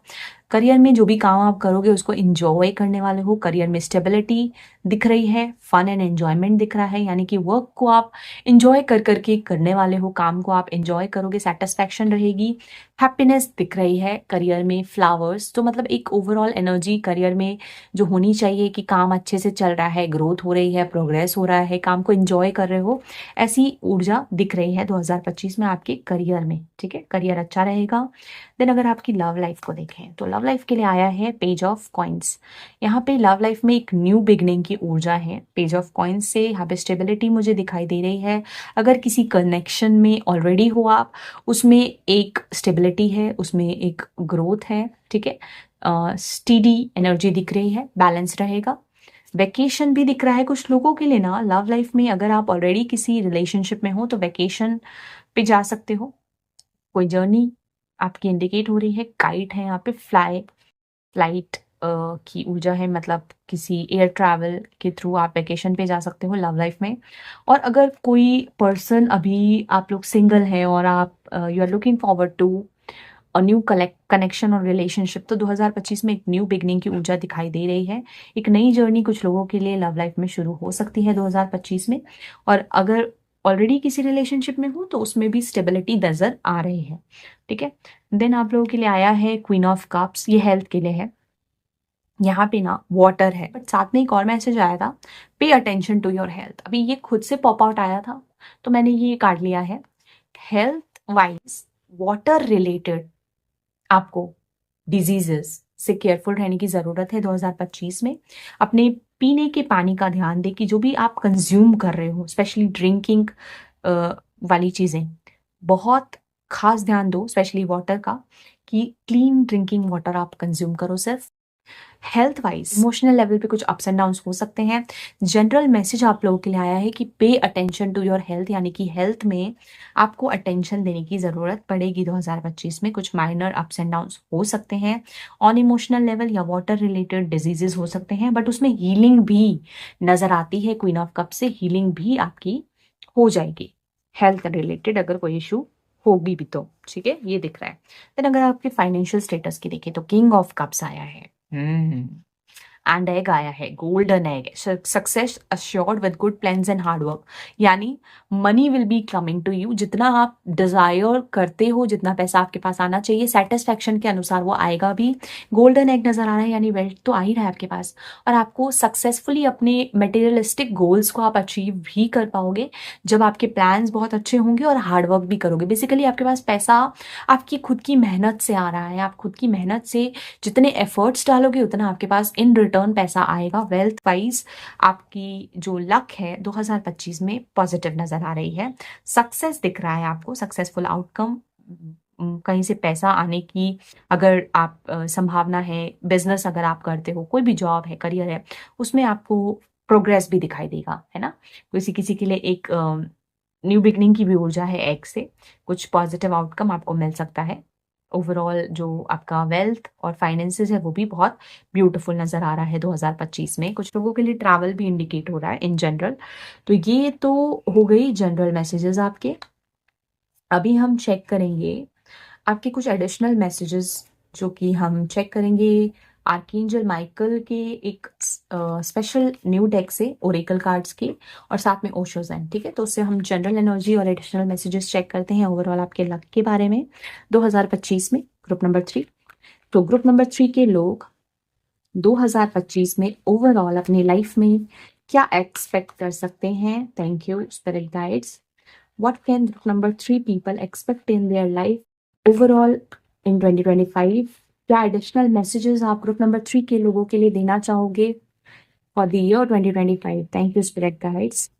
Career में जो भी काम आप करोगे उसको इंजॉय करने वाले हो। करियर में स्टेबिलिटी दिख रही है, फन एंड एंजॉयमेंट दिख रहा है, यानी कि वर्क को आप इंजॉय कर करके करने वाले हो, काम को आप इंजॉय करोगे, सेटिस्फैक्शन रहेगी। हैप्पीनेस दिख रही है करियर में, फ्लावर्स। तो मतलब एक ओवरऑल एनर्जी करियर में जो होनी चाहिए कि काम अच्छे से चल रहा है, ग्रोथ हो रही है, प्रोग्रेस हो रहा है, काम को इंजॉय कर रहे हो, ऐसी ऊर्जा दिख रही है 2025 में आपके करियर में। ठीक है। करियर अच्छा रहेगा। देन अगर आपकी लव लाइफ को देखें तो लव लाइफ के लिए आया है पेज ऑफ कॉइन्स। यहाँ पे लव लाइफ में एक न्यू बिगनिंग की ऊर्जा है। पेज ऑफ कॉइन्स से यहाँ पे स्टेबिलिटी मुझे दिखाई दे रही है। अगर किसी कनेक्शन में ऑलरेडी हो आप, उसमें एक स्टेबिलिटी है, उसमें एक ग्रोथ है। ठीक है। स्टीडी एनर्जी दिख रही है, बैलेंस रहेगा। वेकेशन भी दिख रहा है कुछ लोगों के लिए ना लव लाइफ में। अगर आप ऑलरेडी किसी रिलेशनशिप में हो तो वेकेशन पे जा सकते हो। कोई जर्नी आपकी इंडिकेट हो रही है, काइट है यहाँ पे, फ्लाइट, की ऊर्जा है, मतलब किसी एयर ट्रैवल के थ्रू आप वेकेशन पे जा सकते हो लव लाइफ में। और अगर कोई पर्सन, अभी आप लोग सिंगल हैं और आप you are looking forward to a new connection और रिलेशनशिप, तो 2025 में एक न्यू बिगनिंग की ऊर्जा दिखाई दे रही है। एक नई जर्नी कुछ लोगों के लिए लव लाइफ में शुरू हो सकती है 2025 में। और अगर ऑलरेडी किसी रिलेशनशिप में हो तो उसमें भी स्टेबिलिटी नजर आ रही है। ठीक है। देन आप लोगों के लिए आया है क्वीन ऑफ कप्स, ये हेल्थ के लिए है। यहाँ पे ना वाटर है, बट साथ में एक और मैसेज आया था, pay attention to your health. अभी ये खुद से पॉप आउट आया था तो मैंने ये काट लिया है। हेल्थ वाइज वाटर रिलेटेड आपको डिजीजेस से केयरफुल रहने की जरूरत है 2025 में। अपने पीने के पानी का ध्यान दें कि जो भी आप कंज्यूम कर रहे हो, स्पेशली ड्रिंकिंग वाली चीजें, बहुत खास ध्यान दो, स्पेशली वाटर का, कि क्लीन ड्रिंकिंग वाटर आप कंज्यूम करो सिर्फ। हेल्थ वाइज इमोशनल लेवल पे कुछ अप्स एंड डाउन्स हो सकते हैं। जनरल मैसेज आप लोगों के लिए आया है कि pay attention to your health, यानी कि हेल्थ में आपको अटेंशन देने की जरूरत पड़ेगी 2025 में। कुछ माइनर अप्स एंड डाउन्स हो सकते हैं ऑन इमोशनल लेवल, या वाटर रिलेटेड डिजीजेस हो सकते हैं, बट उसमें हीलिंग भी नजर आती है। क्वीन ऑफ कप से हीलिंग भी आपकी हो जाएगी हेल्थ रिलेटेड, अगर कोई इशू होगी भी तो। ठीक है, ये दिख रहा है। देन अगर आपके फाइनेंशियल स्टेटस की देखें तो किंग ऑफ कप्स आया है। एंड एग आया है, golden egg, success assured with good plans and hard work. यानी money will be coming to you, जितना आप डिजायर करते हो, जितना पैसा आपके पास आना चाहिए सेटिस्फैक्शन के अनुसार वो आएगा भी। गोल्डन एग नजर आ रहा है, यानी वेल्थ तो आ ही रहा है आपके पास, और आपको सक्सेसफुली अपने मटेरियलिस्टिक गोल्स को आप अचीव भी कर पाओगे जब आपके प्लान्स बहुत अच्छे होंगे और हार्ड वर्क भी करोगे। बेसिकली आपके पास पैसा आपकी खुद की मेहनत से आ रहा है। आप खुद की मेहनत से जितने एफर्ट्स डालोगे उतना आपके पास इन रिटर्न पैसा आएगा। वेल्थ वाइज आपकी जो लक है 2025 में पॉजिटिव नजर आ रही है। सक्सेस दिख रहा है आपको, सक्सेसफुल आउटकम, कहीं से पैसा आने की अगर आप संभावना है। बिजनेस अगर आप करते हो, कोई भी जॉब है, करियर है, उसमें आपको प्रोग्रेस भी दिखाई देगा, है ना। किसी किसी के लिए एक न्यू बिगनिंग की भी ऊर्जा है, एग से कुछ पॉजिटिव आउटकम आपको मिल सकता है। ओवरऑल जो आपका वेल्थ और फाइनेंसेस है वो भी बहुत ब्यूटीफुल नजर आ रहा है 2025 में। कुछ लोगों के लिए ट्रैवल भी इंडिकेट हो रहा है इन जनरल। तो ये तो हो गई जनरल मैसेजेस आपके। अभी हम चेक करेंगे आपके कुछ एडिशनल मैसेजेस, जो कि हम चेक करेंगे आर्कएंजल माइकल के एक स्पेशल न्यू डेक से, ओरेकल कार्ड्स के, और साथ में ओशोजन। ठीक है, तो उससे हम जनरल एनर्जी और एडिशनल मैसेजेस चेक करते हैं ओवरऑल आपके लक के बारे में 2025 में। ग्रुप नंबर 3, तो ग्रुप नंबर 3 के लोग 2025 में ओवरऑल अपनी लाइफ में क्या एक्सपेक्ट कर सकते हैं। Thank you spirit guides. What can group number 3 people expect in their life overall in 2025? क्या एडिशनल मैसेजेस आप ग्रुप नंबर 3 के लोगों के लिए देना चाहोगे for the year 2025? Thank you spirit guides.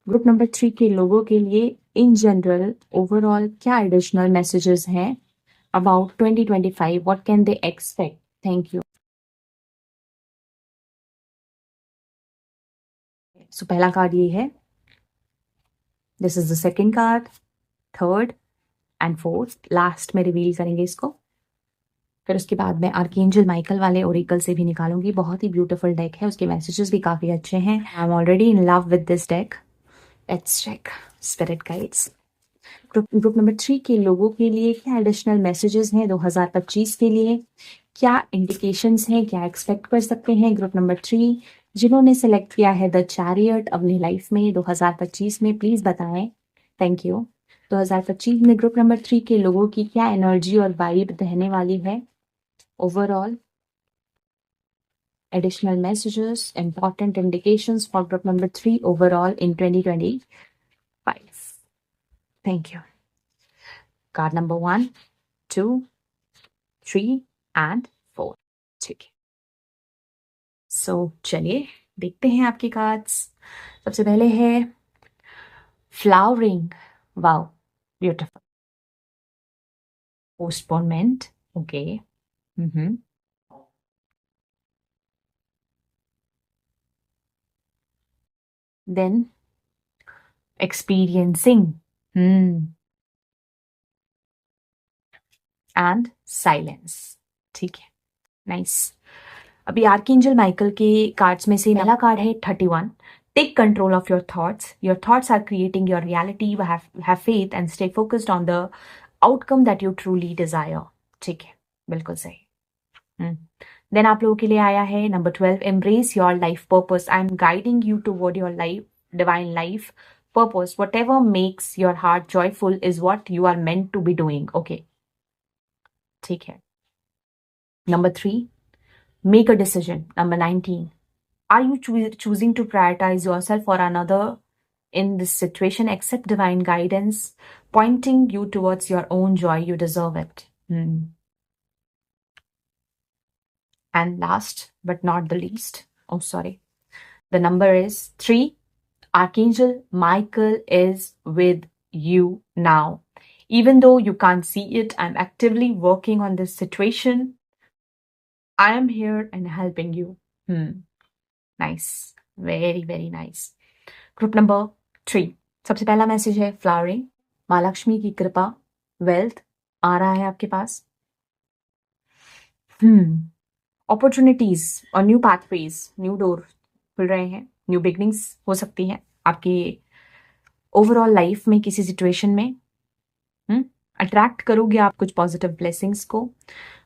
Group number 3 के लोगों के लिए इन जनरल ओवरऑल क्या एडिशनल मैसेजेस हैं about 2025? What can they expect? Thank you. So पहला कार्ड ये है, this is the second card, third and fourth, last में रिवील करेंगे इसको। फिर उसके बाद मैं आर्कएंजल माइकल वाले ओरेकल से भी निकालूंगी। बहुत ही ब्यूटीफुल डेक है, उसके मैसेजेस भी काफी अच्छे हैं। I am already in love with this deck. Let's check spirit guides. Group number 3 के लोगों के लिए क्या एडिशनल मैसेजेस हैं 2025 के लिए? क्या इंडिकेशंस हैं, क्या एक्सपेक्ट कर सकते हैं ग्रुप नंबर 3 जिन्होंने सेलेक्ट किया है द चैरियट अपनी लाइफ में 2025 में? प्लीज बताएं। Thank you. 2025 में ग्रुप नंबर 3 के लोगों की क्या एनर्जी और वाइब रहने वाली है overall? Additional messages, important indications for group number 3 overall in 2025. Thank you. Card number 1, 2, 3 and 4. ठीक है, सो चलिए देखते हैं आपके कार्ड्स। सबसे पहले है flowering, wow beautiful. Postponement, okay. Then experiencing, and silence. ठीक है, नाइस। अभी आर्कएंजल माइकल के कार्ड्स में से पहला कार्ड है 31। Take control of your thoughts, your thoughts are creating your reality, have faith and stay focused on the outcome that you truly desire. ठीक है, बिल्कुल सही। देन आप लोगों के लिए आया है number 12, embrace your life purpose, I am guiding you toward your life divine life purpose, whatever makes your heart joyful is what you are meant to be doing. Okay, ठीक है। Number 3, make a decision. Number 19, are you choosing to prioritize yourself or another in this situation? Accept divine guidance pointing you towards your own joy. You deserve it. And last but not the least, oh sorry, the number is 3, Archangel Michael is with you now. Even though you can't see it, I'm actively working on this situation. I am here and helping you. Nice. Very, very nice. Group number 3. सबसे पहला message है flowering, माँ लक्ष्मी की कृपा, wealth आ रहा है आपके पास, opportunities और न्यू पाथवेज, न्यू डोर खुल रहे हैं, न्यू बिगनिंग्स हो सकती हैं आपकी ओवरऑल लाइफ में, किसी सिचुएशन में अट्रैक्ट करोगे आप कुछ पॉजिटिव ब्लेसिंग्स को।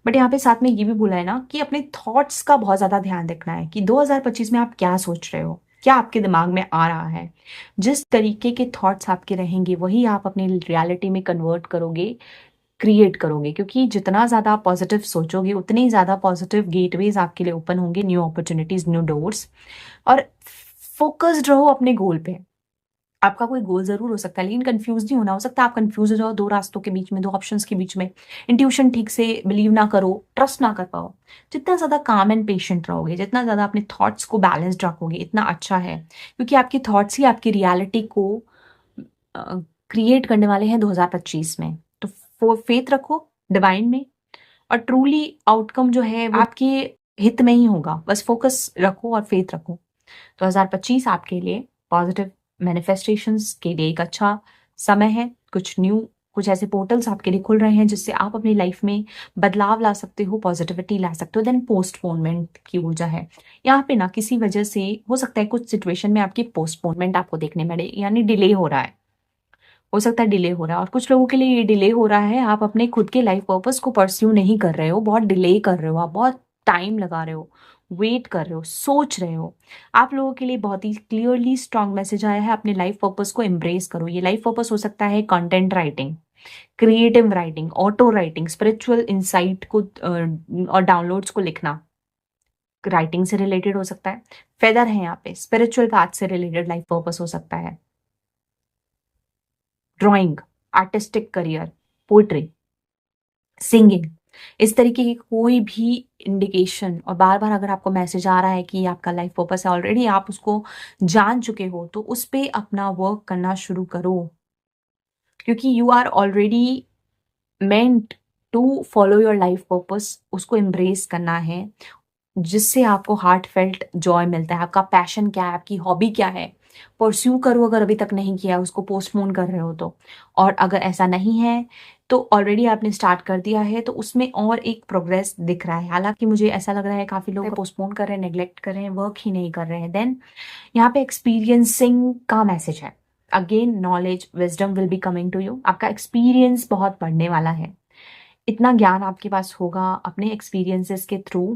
बट यहाँ पे साथ में ये भी बोला है ना कि अपने थॉट्स का बहुत ज़्यादा ध्यान रखना है कि 2025 में आप क्या सोच रहे हो, क्या आपके दिमाग में आ रहा है। जिस तरीके के थॉट्स आपके रहेंगे वही आप अपनी रियलिटी में कन्वर्ट करोगे, क्रिएट करोगे, क्योंकि जितना ज़्यादा आप पॉजिटिव सोचोगे उतने ही ज़्यादा पॉजिटिव गेटवेज आपके लिए ओपन होंगे, न्यू अपॉर्चुनिटीज, न्यू डोर्स। और फोकस्ड रहो अपने गोल पे। आपका कोई गोल जरूर हो सकता है लेकिन कंफ्यूज नहीं होना। हो सकता है आप कंफ्यूज हो जाओ दो रास्तों के बीच में, दो ऑप्शंस के बीच में, इंट्यूशन ठीक से बिलीव ना करो, ट्रस्ट ना कर पाओ। जितना ज्यादा काम एंड पेशेंट रहोगे, जितना ज्यादा अपने थॉट्स को बैलेंस्ड रखोगे, इतना अच्छा है, क्योंकि आपके थॉट्स ही आपकी रियलिटी को क्रिएट करने वाले हैं 2025 में। तो फेथ रखो डिवाइन में, और ट्रूली आउटकम जो है वो आपके हित में ही होगा। बस फोकस रखो और फेथ रखो। 2025 आपके लिए पॉजिटिव मैनिफेस्टेशंस के लिए एक अच्छा समय है। कुछ ऐसे पोर्टल्स आपके लिए खुल रहे हैं जिससे आप अपनी लाइफ में बदलाव ला सकते हो, पॉजिटिविटी ला सकते हो। देन पोस्टपोनमेंट की ऊर्जा है यहाँ पे ना, किसी वजह से हो सकता है कुछ सिचुएशन में आपकी पोस्टपोनमेंट आपको देखने मिले, यानी डिले हो रहा है, हो सकता है डिले हो रहा है। और कुछ लोगों के लिए ये डिले हो रहा है, आप अपने खुद के लाइफ पर्पस को परस्यू नहीं कर रहे हो, बहुत डिले कर रहे हो, आप बहुत टाइम लगा रहे हो, वेट कर रहे हो, सोच रहे हो। आप लोगों के लिए बहुत ही क्लियरली स्ट्रॉन्ग मैसेज आया है, अपने लाइफ पर्पस को एम्ब्रेस करो। ये लाइफ पर्पस हो सकता है content writing, creative writing, auto writing, spiritual insight को और डाउनलोड्स को लिखना, राइटिंग से रिलेटेड हो सकता है। फेदर है यहाँ पे, स्पिरिचुअल पाथ से रिलेटेड लाइफ पर्पस हो सकता है, drawing, artistic career, poetry, singing, इस तरीके की कोई भी इंडिकेशन। और बार बार अगर आपको मैसेज आ रहा है कि आपका लाइफ पर्पस है, ऑलरेडी आप उसको जान चुके हो, तो उस पे अपना वर्क करना शुरू करो, क्योंकि you are already meant to follow your life purpose. उसको एम्ब्रेस करना है, जिससे आपको हार्ट फेल्ट जॉय मिलता है। आपका पैशन क्या है, आपकी हॉबी क्या है, परस्यू करो। अगर अभी तक नहीं किया, उसको पोस्टपोन कर रहे हो तो, और अगर ऐसा नहीं है तो ऑलरेडी आपने स्टार्ट कर दिया है, तो उसमें और एक प्रोग्रेस दिख रहा है। हालांकि मुझे ऐसा लग रहा है काफी लोग पोस्टपोन कर रहे हैं, नेग्लेक्ट कर रहे हैं, वर्क ही नहीं कर रहे हैं। देन यहाँ पे एक्सपीरियंसिंग का मैसेज है। Again knowledge wisdom will be coming to you. आपका एक्सपीरियंस बहुत बढ़ने वाला है, इतना ज्ञान आपके पास होगा अपने एक्सपीरियंसेस के थ्रू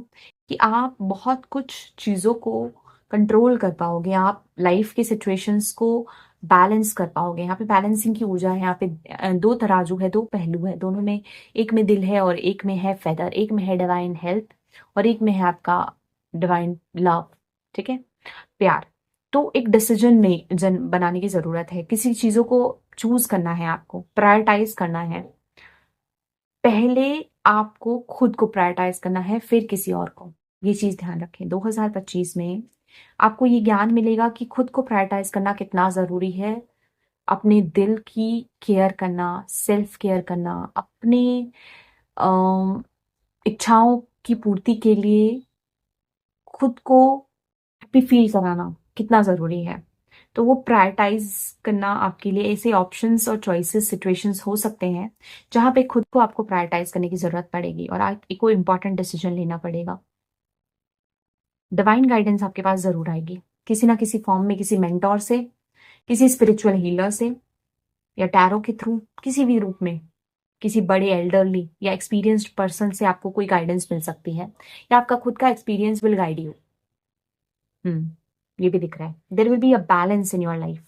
कि आप बहुत कुछ चीज़ों को कंट्रोल कर पाओगे, आप लाइफ के सिचुएशंस को बैलेंस कर पाओगे। यहाँ पे बैलेंसिंग की ऊर्जा है। यहाँ पे दो तराजू है, दो पहलू है, दोनों में, एक में दिल है और एक में है फेदर, एक में है डिवाइन हेल्थ और एक में है आपका डिवाइन लव। ठीक है, प्यार। तो एक डिसीजन में बनाने की जरूरत है, किसी चीजों को चूज करना है, आपको प्रायोरिटाइज करना है। पहले आपको खुद को प्रायोरिटाइज करना है, फिर किसी और को। ये चीज ध्यान रखें। 2025 में आपको ये ज्ञान मिलेगा कि खुद को प्रायोरिटाइज करना कितना जरूरी है। अपने दिल की केयर करना, सेल्फ केयर करना, अपने इच्छाओं की पूर्ति के लिए खुद को हैप्पी फील कराना कितना जरूरी है। तो वो प्रायोरिटाइज करना आपके लिए, ऐसे ऑप्शंस और चॉइसेस, सिचुएशंस हो सकते हैं जहां पे खुद को आपको प्रायोरिटाइज करने की जरूरत पड़ेगी और आपको इम्पोर्टेंट डिसीजन लेना पड़ेगा। डिवाइन गाइडेंस आपके पास ज़रूर आएगी, किसी ना किसी फॉर्म में, किसी मेंटोर से, किसी स्पिरिचुअल हीलर से, या टैरो के थ्रू, किसी भी रूप में, किसी बड़े एल्डरली या एक्सपीरियंस्ड पर्सन से आपको कोई गाइडेंस मिल सकती है, या आपका खुद का एक्सपीरियंस विल गाइड यू। ये भी दिख रहा है। There will be a balance in your life.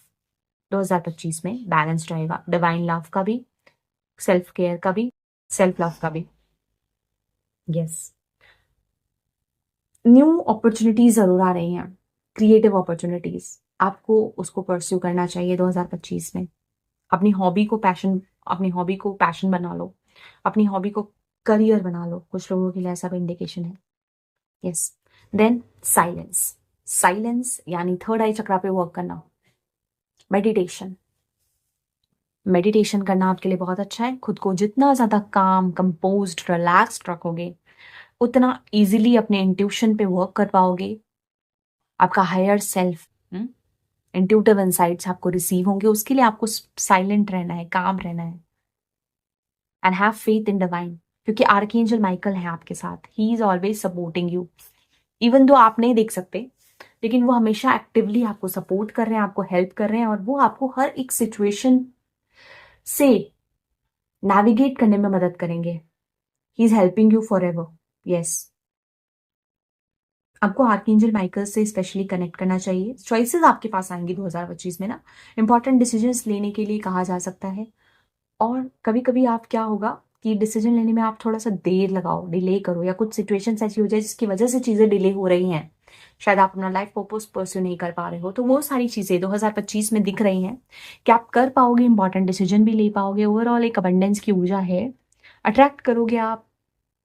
2025 में बैलेंस रहेगा, डिवाइन लव का भी, सेल्फ केयर का भी, सेल्फ लव का भी। यस, न्यू अपॉर्चुनिटीज जरूर आ रही हैं, क्रिएटिव अपॉर्चुनिटीज, आपको उसको परस्यू करना चाहिए 2025 में। अपनी हॉबी को पैशन बना लो, अपनी हॉबी को करियर बना लो। कुछ लोगों के लिए ऐसा भी इंडिकेशन है। Yes, then silence. साइलेंस यानी थर्ड आई चक्रा पे वर्क करना, मेडिटेशन। मेडिटेशन करना आपके लिए बहुत अच्छा है। खुद को जितना ज्यादा काम, कंपोज्ड, रिलैक्स्ड रखोगे, उतना इजीली अपने इंट्यूशन पे वर्क कर पाओगे। आपका हायर सेल्फ, इंट्यूटिव इनसाइट्स आपको रिसीव होंगे। उसके लिए आपको साइलेंट रहना है, काम रहना है, and have faith in divine, क्योंकि आर्कएंजल माइकल है आपके साथ। He is always supporting you, even though आप नहीं देख सकते, लेकिन वो हमेशा एक्टिवली आपको सपोर्ट कर रहे हैं, आपको हेल्प कर रहे हैं, और वो आपको हर एक सिचुएशन से नेविगेट करने में मदद करेंगे। He is helping you for ever. Yes, आपको आर्कएंजल माइकल से स्पेशली कनेक्ट करना चाहिए। चॉइसेस आपके पास आएंगी 2025 में ना, इंपॉर्टेंट डिसीजंस लेने के लिए कहा जा सकता है। और कभी कभी आप क्या होगा कि डिसीजन लेने में आप थोड़ा सा देर लगाओ, डिले करो, या कुछ सिचुएशंस ऐसी हो जाए जिसकी वजह से चीजें डिले हो रही हैं, शायद आप अपना लाइफ पर्पस परस्यू नहीं कर पा रहे हो। तो वो सारी चीजें 2025 में दिख रही हैं कि आप कर पाओगे, इंपॉर्टेंट डिसीजन भी ले पाओगे। ओवरऑल एक अबंडेंस की ऊर्जा है, अट्रैक्ट करोगे आप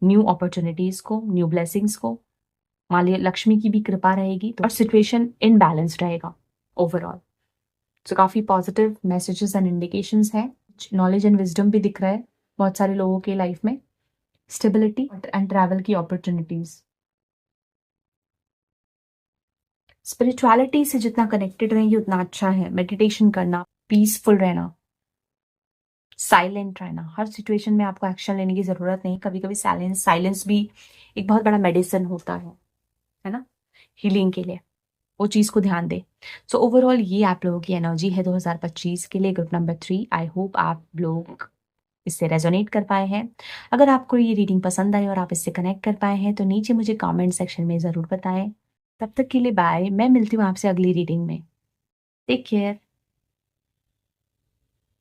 न्यू अपॉर्चुनिटीज को, न्यू ब्लेसिंग्स को। मान लिया लक्ष्मी की भी कृपा रहेगी, तो और सिचुएशन इन बैलेंस रहेगा ओवरऑल। सो काफी पॉजिटिव मैसेजेस एंड इंडिकेशंस हैं। नॉलेज एंड विजडम भी दिख रहा है बहुत सारे लोगों के लाइफ में, स्टेबिलिटी एंड ट्रैवल की अपॉर्चुनिटीज। स्पिरिचुअलिटी से जितना कनेक्टेड रहेंगे उतना अच्छा है। मेडिटेशन करना, पीसफुल रहना, साइलेंट रहना। हर सिचुएशन में आपको एक्शन लेने की जरूरत नहीं, कभी कभी साइलेंस भी एक बहुत बड़ा मेडिसिन होता है ना, हीलिंग के लिए। वो चीज को ध्यान दे। सो ओवरऑल ये आप लोगों की एनर्जी है 2025 के लिए, ग्रुप नंबर 3। आई होप आप लोग इससे रेजोनेट कर पाए हैं। अगर आपको ये रीडिंग पसंद आई और आप इससे कनेक्ट कर पाए हैं तो नीचे मुझे कमेंट सेक्शन में जरूर बताएं। तब तक के लिए बाय, मैं मिलती हूँ आपसे अगली रीडिंग में। Take care.